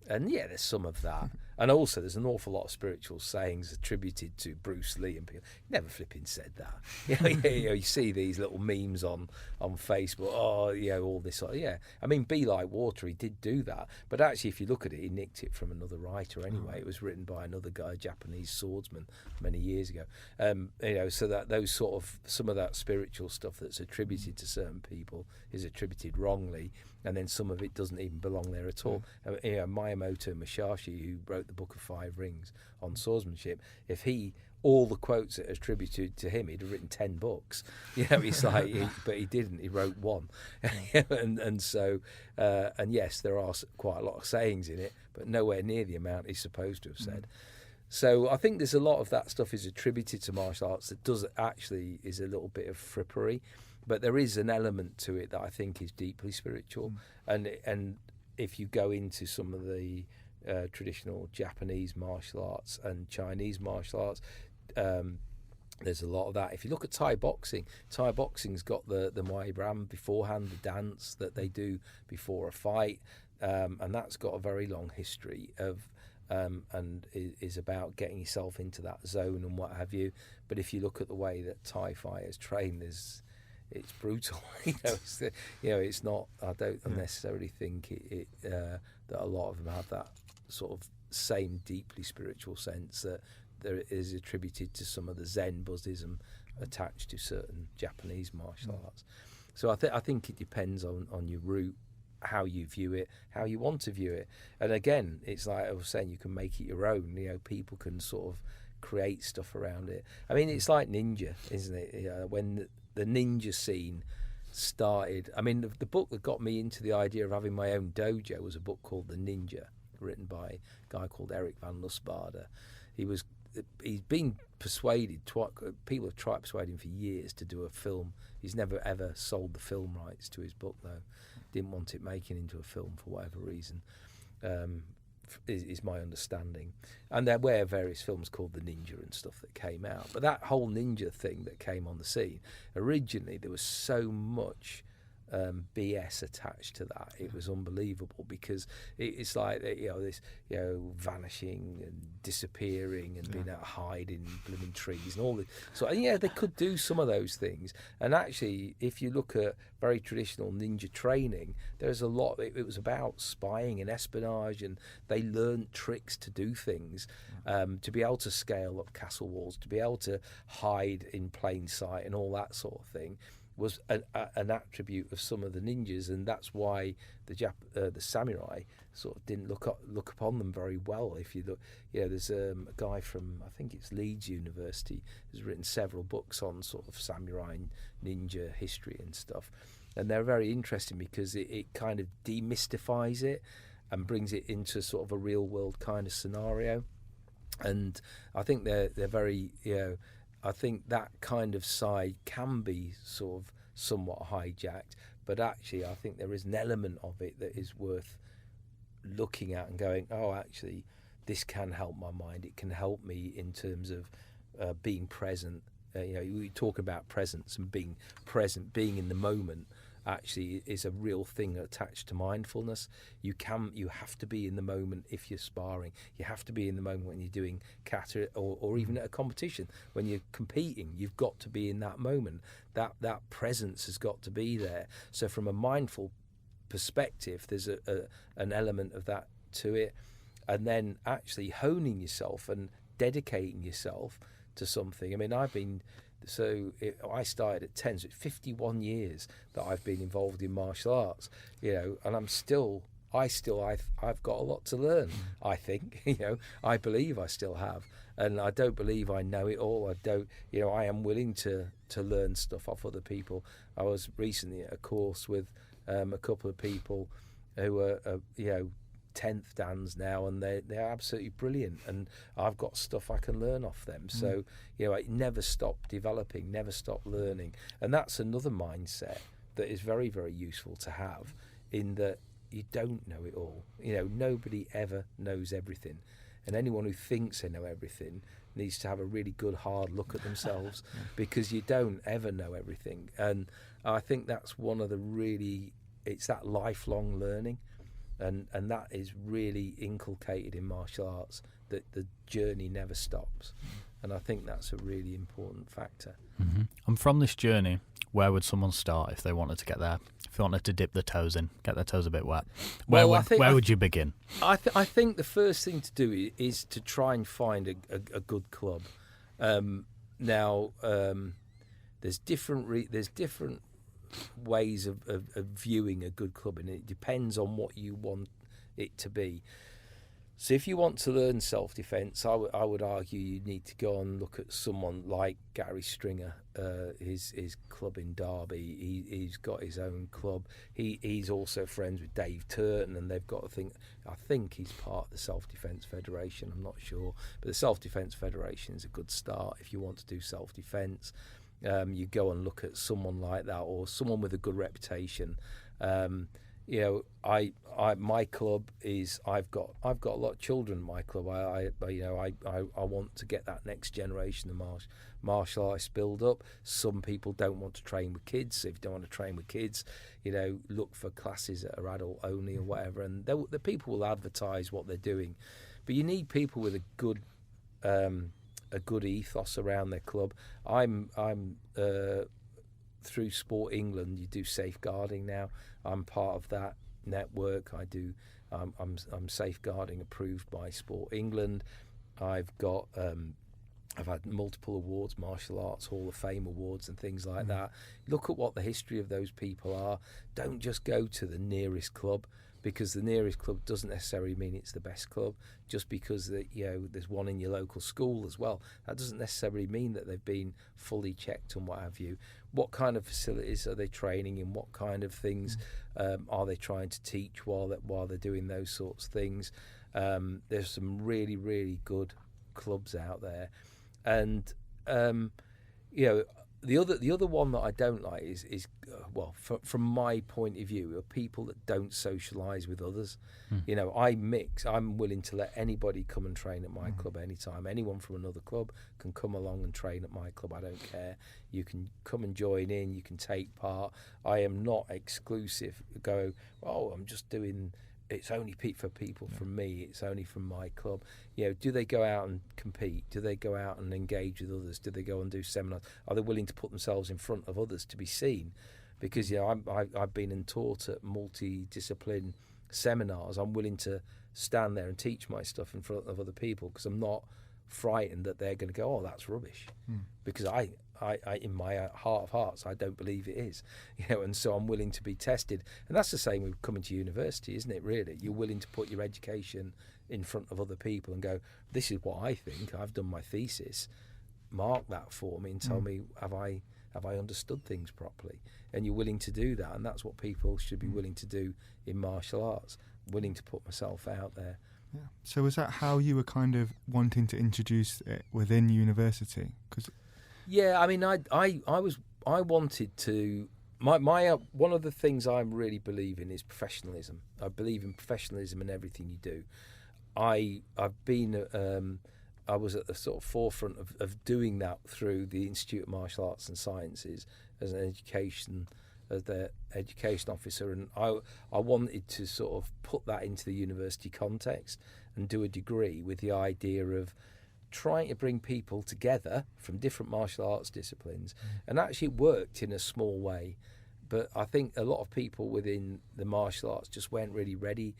And there's some of that, and also there's an awful lot of spiritual sayings attributed to Bruce Lee, and people never flipping said that. You see these little memes on Facebook. All this sort of, Be Like Water, he did do that, but actually, if you look at it, he nicked it from another writer anyway. It was written by another guy, a Japanese swordsman, many years ago. So that those sort of some of that spiritual stuff that's attributed to certain people is attributed wrongly. And then some of it doesn't even belong there at all. Miyamoto Musashi, who wrote the Book of Five Rings on swordsmanship, if all the quotes that are attributed to him, he'd have written 10 books. It's like, but he didn't. He wrote one. and yes, there are quite a lot of sayings in it, but nowhere near the amount he's supposed to have said. So I think there's a lot of that stuff is attributed to martial arts that is a little bit of frippery. But there is an element to it that I think is deeply spiritual, and if you go into some of the traditional Japanese martial arts and Chinese martial arts, there's a lot of that. If you look at Thai boxing's got the Muay Bram beforehand, the dance that they do before a fight, and that's got a very long history of and is about getting yourself into that zone and what have you. But if you look at the way that Thai fighters train, it's brutal. It's not. I don't necessarily think that a lot of them have that sort of same deeply spiritual sense that there is attributed to some of the Zen Buddhism attached to certain Japanese martial arts. So I think it depends on your route, how you view it, how you want to view it. And again, it's like I was saying, you can make it your own. People can sort of create stuff around it. I mean, it's like ninja, isn't it? When the ninja scene started, I mean, the book that got me into the idea of having my own dojo was a book called The Ninja, written by a guy called Eric van Lustbader. He's been persuaded, people have tried to persuade him for years to do a film. He's never ever sold the film rights to his book, though. Didn't want it making into a film for whatever reason, is my understanding. And there were various films called The Ninja and stuff that came out. But that whole ninja thing that came on the scene, originally there was so much BS attached to that. It was unbelievable because it's like this vanishing and disappearing and being able to hide in blooming trees and all this. So they could do some of those things. And actually, if you look at very traditional ninja training, there's a lot. It was about spying and espionage, and they learned tricks to do things, to be able to scale up castle walls, to be able to hide in plain sight, and all that sort of thing was an attribute of some of the ninjas, and that's why the samurai sort of didn't look upon them very well. If you look, there's a guy from, I think it's Leeds University, who's written several books on sort of samurai and ninja history and stuff, and they're very interesting because it kind of demystifies it and brings it into sort of a real world kind of scenario. And I think they're very, I think that kind of side can be sort of somewhat hijacked, but actually I think there is an element of it that is worth looking at and going, oh, actually this can help my mind. It can help me in terms of being present. We talk about presence and being present, being in the moment. Actually is a real thing attached to mindfulness. You have to be in the moment if you're sparring. You have to be in the moment when you're doing kata or even at a competition. When you're competing, you've got to be in that moment. That presence has got to be there. So from a mindful perspective, there's an element of that to it. And then actually honing yourself and dedicating yourself to something. I mean, I started at 10, so it's 51 years that I've been involved in martial arts, and I've got a lot to learn, I think, I believe I still have, and I don't believe I know it all. I am willing to learn stuff off other people. I was recently at a course with a couple of people who are, 10th dans now, and they're absolutely brilliant, and I've got stuff I can learn off them. So I never stop developing, never stop learning, and that's another mindset that is very, very useful to have, in that you don't know it all. Nobody ever knows everything, and anyone who thinks they know everything needs to have a really good hard look at themselves because you don't ever know everything. And I think that's one of it's that lifelong learning. And that is really inculcated in martial arts, that the journey never stops. And I think that's a really important factor. Mm-hmm. And from this journey, where would someone start if they wanted to get there? If they wanted to dip their toes in, get their toes a bit wet, where would you begin? I think the first thing to do is to try and find a good club. There's different ways of viewing a good club, and it depends on what you want it to be. So if you want to learn self-defense, I would argue you need to go and look at someone like Gary Stringer, his club in Derby. He's got his own club. He's also friends with Dave Turton, and they've got I think he's part of the Self-Defense Federation, I'm not sure, but the Self-Defense Federation is a good start if you want to do self-defense. You go and look at someone like that, or someone with a good reputation. My club is I've got a lot of children in my club. I want to get that next generation of martial artists build up. Some people don't want to train with kids. So if you don't want to train with kids, look for classes that are adult only or whatever. And the people will advertise what they're doing. But you need people with a good ethos around their club. I'm through Sport England. You do safeguarding now. I'm part of that network. I'm safeguarding approved by Sport England. I've had multiple awards, Martial Arts Hall of Fame awards and things like that. Look at what the history of those people are. Don't just go to the nearest club, because the nearest club doesn't necessarily mean it's the best club. Just because there's one in your local school as well, that doesn't necessarily mean that they've been fully checked and what have you. What kind of facilities are they training in? What kind of things are they trying to teach while they're doing those sorts of things? There's some really, really good clubs out there. And the other one that I don't like is from my point of view, are people that don't socialise with others. I'm willing to let anybody come and train at my club anytime. Anyone from another club can come along and train at my club. I don't care. You can come and join in. You can take part. I am not exclusive. I'm just doing. It's only for people from me. It's only from my club. Do they go out and compete? Do they go out and engage with others? Do they go and do seminars? Are they willing to put themselves in front of others to be seen? Because I've been and taught at multidiscipline seminars. I'm willing to stand there and teach my stuff in front of other people, because I'm not frightened that they're going to go, oh, that's rubbish. Because I in my heart of hearts, I don't believe it is, and so I'm willing to be tested. And that's the same with coming to university, isn't it? Really, you're willing to put your education in front of other people and go, this is what I think. I've done my thesis. Mark that for me and tell me, have I understood things properly? And you're willing to do that, and that's what people should be willing to do in martial arts. Willing to put myself out there. Yeah. So was that how you were kind of wanting to introduce it within university? Yeah, I mean, I wanted to. My one of the things I really believe in is professionalism. I believe in professionalism in everything you do. I've been I was at the sort of forefront of doing that through the Institute of Martial Arts and Sciences as the education officer, and I wanted to sort of put that into the university context and do a degree with the idea of trying to bring people together from different martial arts disciplines. And actually it worked in a small way, but I think a lot of people within the martial arts just weren't really ready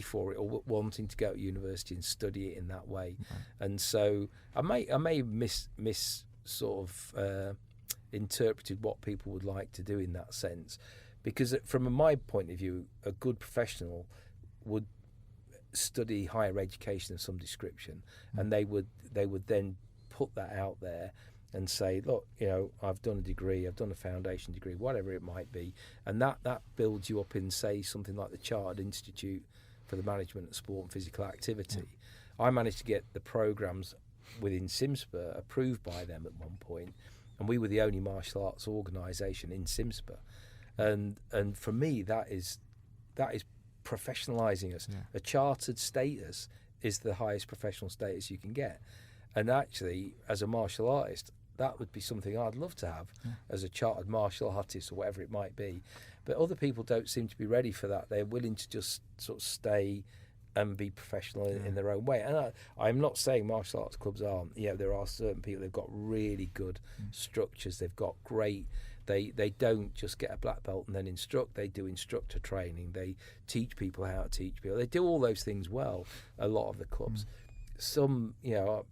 for it or wanting to go to university and study it in that way. And so I may miss sort of interpreted what people would like to do in that sense, because from my point of view, a good professional would study higher education of some description, and they would then put that out there and say, look, I've done a degree, I've done a foundation degree, whatever it might be, and that builds you up in, say, something like the Chartered Institute for the Management of Sport and Physical Activity. I managed to get the programs within CIMSPA approved by them at one point, and we were the only martial arts organisation in CIMSPA, and for me that is professionalising us. A chartered status is the highest professional status you can get, and actually as a martial artist that would be something I'd love to have as a chartered martial artist or whatever it might be. But other people don't seem to be ready for that. They're willing to just sort of stay and be professional in their own way. And I'm not saying martial arts clubs aren't. There are certain people, they've got really good structures, they've got great. They don't just get a black belt and then instruct. They do instructor training. They teach people how to teach people. They do all those things well, a lot of the clubs. Some, are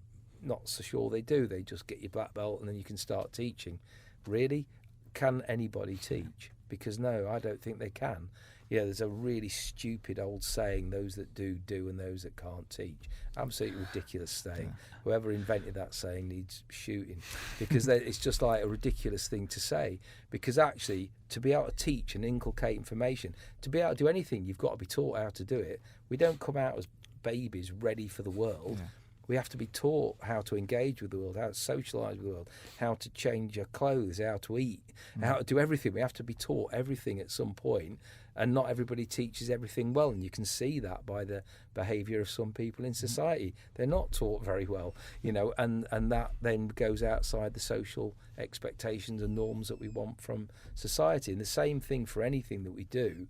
not so sure they do. They just get your black belt and then you can start teaching. Really? Can anybody teach? Because no, I don't think they can. There's a really stupid old saying, those that do and those that can't teach. Absolutely ridiculous saying. Whoever invented that saying needs shooting, because it's just like a ridiculous thing to say. Because actually, to be able to teach and inculcate information, to be able to do anything, you've got to be taught how to do it. We don't come out as babies ready for the world. We have to be taught how to engage with the world, how to socialise with the world, how to change your clothes, how to eat, how to do everything. We have to be taught everything at some point, and not everybody teaches everything well. And you can see that by the behaviour of some people in society. They're not taught very well, and that then goes outside the social expectations and norms that we want from society. And the same thing for anything that we do.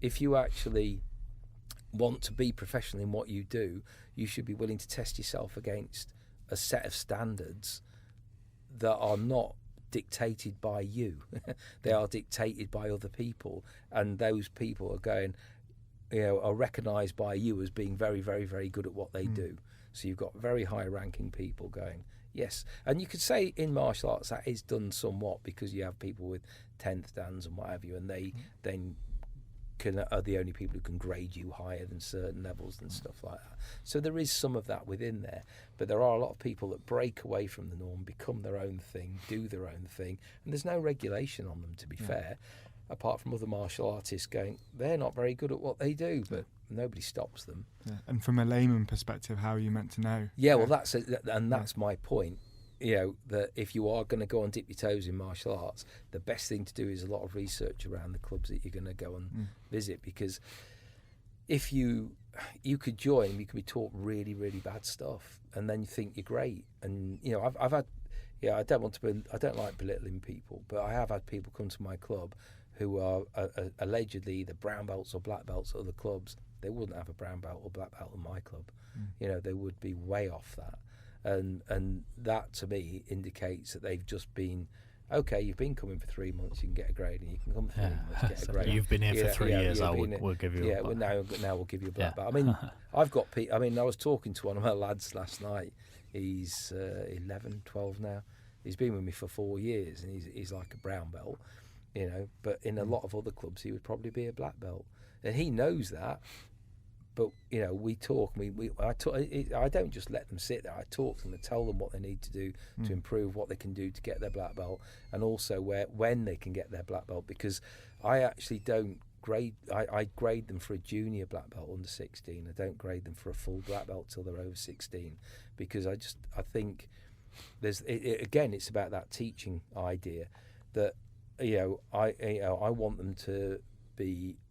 If you actually want to be professional in what you do, you should be willing to test yourself against a set of standards that are not dictated by you. They are dictated by other people, and those people are going, are recognised by you as being very, very, very good at what they do. So you've got very high ranking people going, yes. And you could say in martial arts that is done somewhat, because you have people with 10th dans and what have you, and they then are the only people who can grade you higher than certain levels and stuff like that. So there is some of that within there, but there are a lot of people that break away from the norm, become their own thing, do their own thing, and there's no regulation on them, to be fair, apart from other martial artists going, they're not very good at what they do, but nobody stops them. And from a layman perspective, how are you meant to know? Well, that's it, and that's my point. That if you are going to go and dip your toes in martial arts, the best thing to do is a lot of research around the clubs that you're going to go and visit, because if you could join, you could be taught really, really bad stuff, and then you think you're great. And I've had, I don't like belittling people, but I have had people come to my club who are allegedly either brown belts or black belts at other clubs. They wouldn't have a brown belt or black belt in my club. They would be way off that. And that to me indicates that they've just been, okay, you've been coming for 3 months, you can get a grade, and you can come for 3 months, get a grade. You've been here for 3 years, we'll give you a black belt. Now we'll give you a black belt. I mean, I've got people, I was talking to one of my lads last night. He's 11, 12 now. He's been with me for 4 years, and he's like a brown belt, but in a lot of other clubs he would probably be a black belt. And he knows that. But we talk. I don't just let them sit there. I talk to them and tell them what they need to do to improve, what they can do to get their black belt, and also when they can get their black belt. Because I actually don't grade. I grade them for a junior black belt under 16. I don't grade them for a full black belt till they're over 16, because I think it's about that teaching idea that I want them to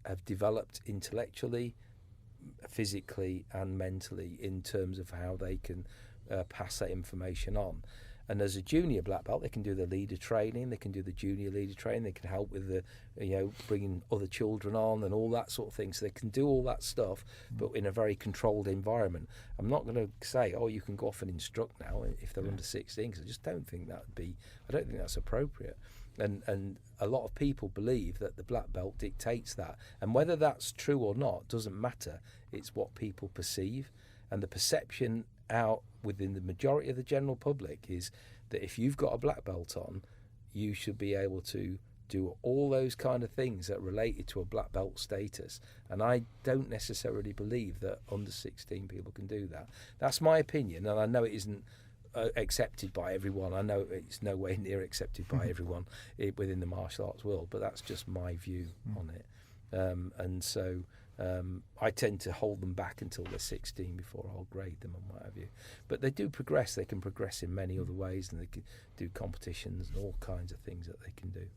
have developed intellectually, physically and mentally in terms of how they can pass that information on. And as a junior black belt, they can do the leader training, they can do the junior leader training, they can help with the bringing other children on and all that sort of thing. So they can do all that stuff, but in a very controlled environment. I'm not going to say, you can go off and instruct now if they're under 16, because I just don't think I don't think that's appropriate. And a lot of people believe that the black belt dictates that, and whether that's true or not doesn't matter. It's what people perceive, and the perception out within the majority of the general public is that if you've got a black belt on, you should be able to do all those kind of things that are related to a black belt status. And I don't necessarily believe that under 16 people can do that. That's my opinion, and I know it isn't accepted by everyone. I know it's no way near accepted by everyone within the martial arts world, but that's just my view on it. And so I tend to hold them back until they're 16 before I'll grade them and what have you. But they do progress. They can progress in many other ways, and they can do competitions and all kinds of things that they can do.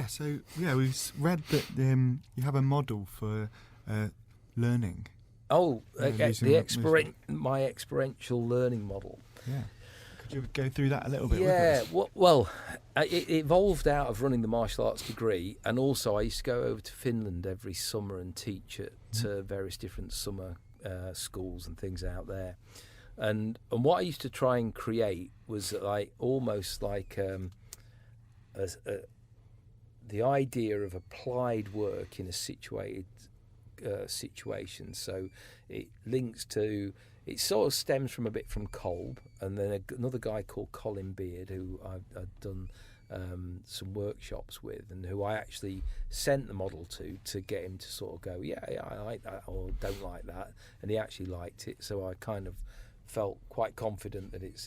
So we've read that you have a model for learning. My experiential learning model. Yeah. Could you go through that a little bit with us? Well, it evolved out of running the martial arts degree, and also I used to go over to Finland every summer and teach at various different summer schools and things out there. And what I used to try and create was almost like the idea of applied work in a situated situation. So it links to, it sort of stems from a bit from Kolb, and then another guy called Colin Beard, who I've done some workshops with, and who I actually sent the model to get him to sort of go, yeah, I like that, or don't like that, and he actually liked it. So I kind of felt quite confident that it's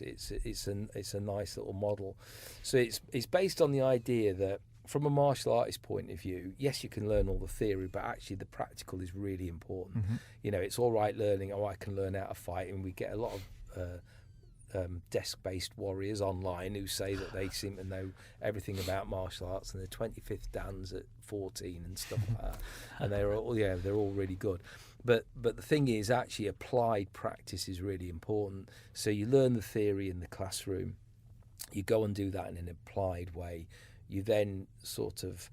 a nice little model. So it's based on the idea that from a martial artist point of view, yes, you can learn all the theory, but actually the practical is really important. It's all right learning, I can learn how to fight, and we get a lot of desk-based warriors online who say that they seem to know everything about martial arts, and they're 25th dans at 14 and stuff like that, and they're all really good. But the thing is, actually applied practice is really important. So you learn the theory in the classroom, you go and do that in an applied way. you then sort of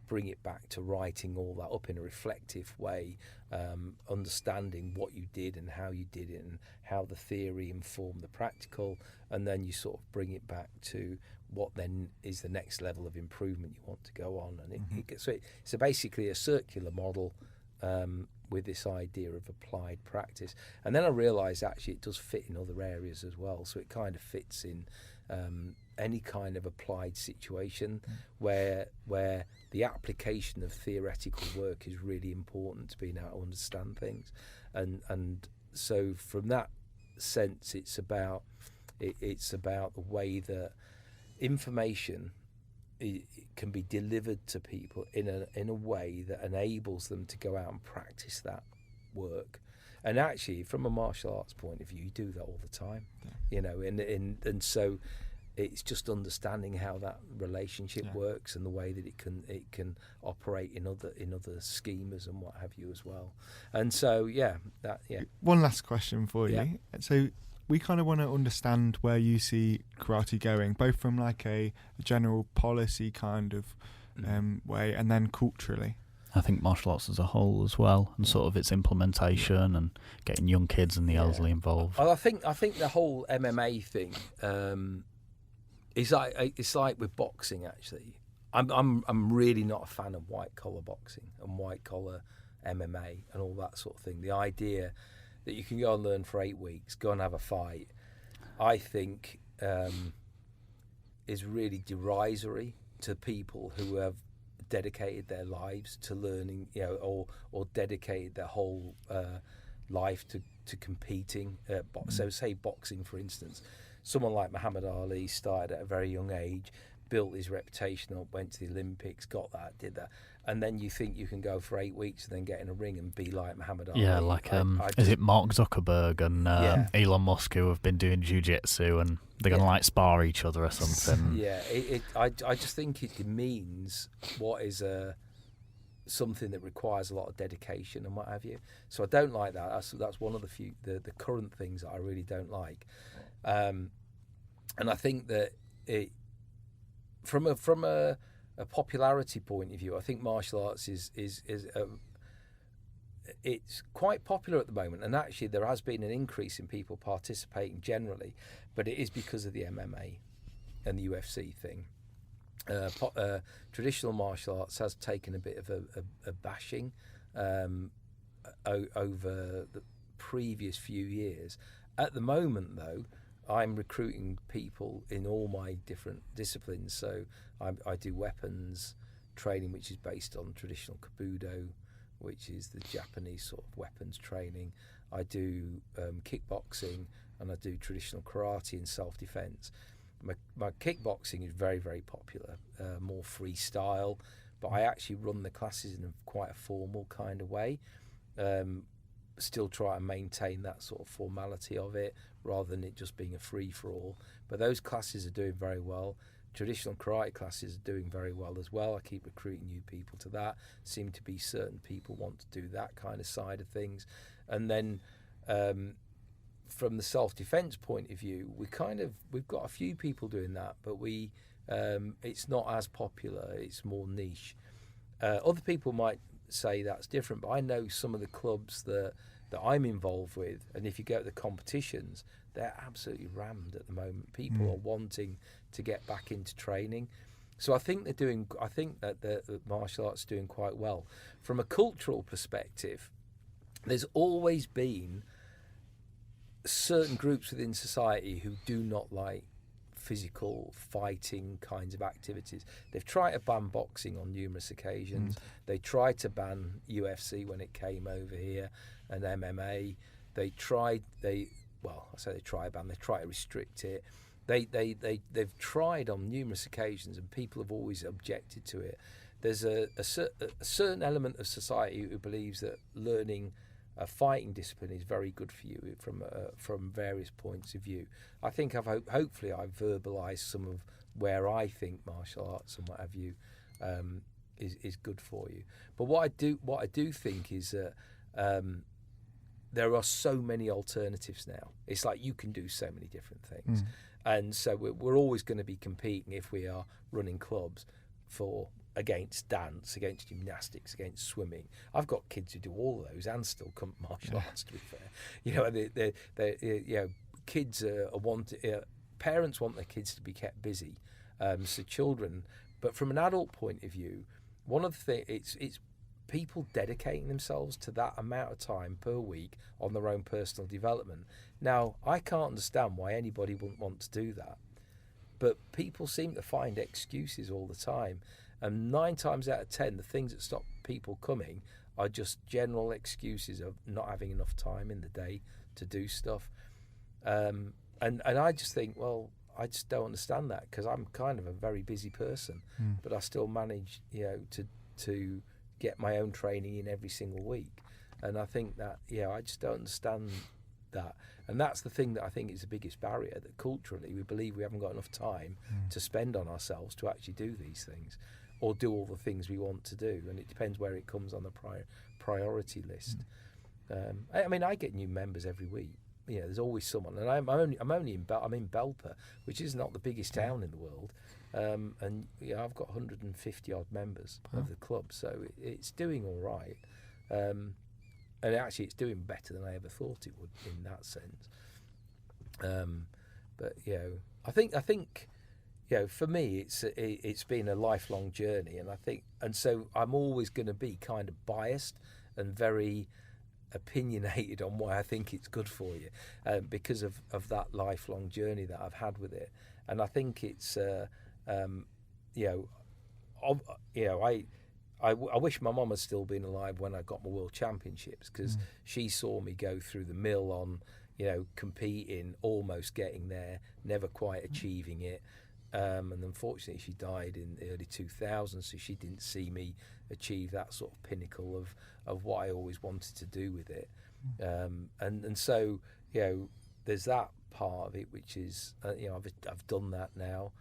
bring it back to writing all that up in a reflective way, understanding what you did and how you did it and how the theory informed the practical, and then you sort of bring it back to what then is the next level of improvement you want to go on. And so basically a circular model with this idea of applied practice. And then I realised actually it does fit in other areas as well, so it kind of fits in any kind of applied situation where the application of theoretical work is really important to being able to understand things, and so from that sense it's about the way that information can be delivered to people in a way that enables them to go out and practice that work. And actually, from a martial arts point of view, you do that all the time, and so it's just understanding how that relationship works and the way that it can operate in other schemas and what have you as well. And so One last question for you. So we kind of want to understand where you see karate going, both from like a general policy kind of way and then culturally. I think martial arts as a whole as well, and sort of its implementation and getting young kids and the elderly involved. I think the whole MMA thing is it's like with boxing actually. I'm really not a fan of white collar boxing and white collar MMA and all that sort of thing. The idea that you can go and learn for 8 weeks, go and have a fight, I think is really derisory to people who have dedicated their lives to learning, or dedicated their whole life to competing. So say boxing, for instance. Someone like Muhammad Ali started at a very young age, built his reputation up, went to the Olympics, got that, did that, and then you think you can go for 8 weeks and then get in a ring and be like Muhammad Ali. Yeah, like is it Mark Zuckerberg and Elon Musk who have been doing jiu-jitsu and they're going to like spar each other or something? I just think it means what is something that requires a lot of dedication and what have you. So I don't like that. That's one of the current things that I really don't like. And I think that it from a popularity point of view, I think martial arts is it's quite popular at the moment, and actually there has been an increase in people participating generally, but it is because of the MMA and the UFC thing. Traditional martial arts has taken a bit of a bashing over the previous few years. At the moment, though, I'm recruiting people in all my different disciplines. So I do weapons training, which is based on traditional Kobudo, which is the Japanese sort of weapons training. I do kickboxing, and I do traditional karate and self-defense. My kickboxing is very, very popular, more freestyle, but I actually run the classes in quite a formal kind of way. Still try and maintain that sort of formality of it rather than it just being a free-for-all. But those classes are doing very well. Traditional karate classes are doing very well as well. I keep recruiting new people to that. Seem to be certain people want to do that kind of side of things. And then from the self-defense point of view, we've got a few people doing that, but it's not as popular. It's more niche. Other people might say that's different, but I know some of the clubs that I'm involved with, and if you go to the competitions, they're absolutely rammed at the moment. People are wanting to get back into training, so I think that the martial arts are doing quite well. From a cultural perspective, there's always been certain groups within society who do not like physical fighting kinds of activities. They've tried to ban boxing on numerous occasions. They tried to ban UFC when it came over here, and MMA. They tried to restrict it. They've tried on numerous occasions, and people have always objected to it. There's a certain element of society who believes that learning a fighting discipline is very good for you from various points of view. I think hopefully I've verbalised some of where I think martial arts and what have you is good for you. But what I do think is that there are so many alternatives now. It's like you can do so many different things. And so we're always going to be competing if we are running clubs against dance, against gymnastics, against swimming. I've got kids who do all of those and still come martial arts, to be fair. You know, kids parents want their kids to be kept busy. So children, but from an adult point of view, one of the things, it's people dedicating themselves to that amount of time per week on their own personal development. Now, I can't understand why anybody wouldn't want to do that, but people seem to find excuses all the time, and 9 times out of 10, the things that stop people coming are just general excuses of not having enough time in the day to do stuff. And I just think, well, I just don't understand that, because I'm kind of a very busy person, but I still manage, to get my own training in every single week. And I think that, I just don't understand that. And that's the thing that I think is the biggest barrier, that culturally we believe we haven't got enough time to spend on ourselves to actually do these things or do all the things we want to do. And it depends where it comes on the priority list. I get new members every week. There's always someone, and I'm in Belper, which is not the biggest town in the world, and I've got 150 odd members of the club, so it's doing all right, and actually it's doing better than I ever thought it would in that sense. But I think for me it's been a lifelong journey, and so I'm always going to be kind of biased and very opinionated on why I think it's good for you, because of that lifelong journey that I've had with it. And I think it's I wish my mum had still been alive when I got my world championships, because she saw me go through the mill on competing, almost getting there, never quite achieving it. And unfortunately she died in the early 2000s, so she didn't see me achieve that sort of pinnacle of what I always wanted to do with it. And so there's that part of it, which is I've done that now.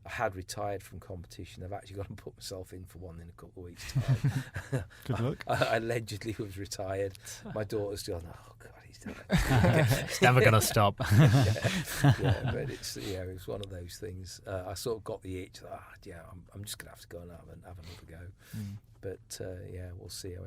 I had retired from competition. I've actually got to put myself in for one in a couple of weeks' time. Good luck. I allegedly was retired. My daughter's still, oh God, he's done it. It's never going to stop. But it's one of those things. I sort of got the itch. I'm just going to have to go and have another go. But we'll see how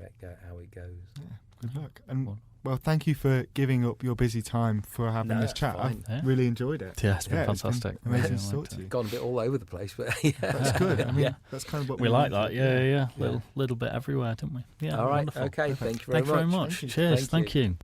it goes. Yeah, good luck. And well, thank you for giving up your busy time for having this chat. I've really enjoyed it. Yeah, it's been fantastic. It's been amazing to talk to you. Gone a bit all over the place, but that's good. I mean, that's kind of what we like. That, yeah. Little bit everywhere, don't we? Yeah. All right. Wonderful. Okay. Perfect. Thank you very much. Cheers. Thank you.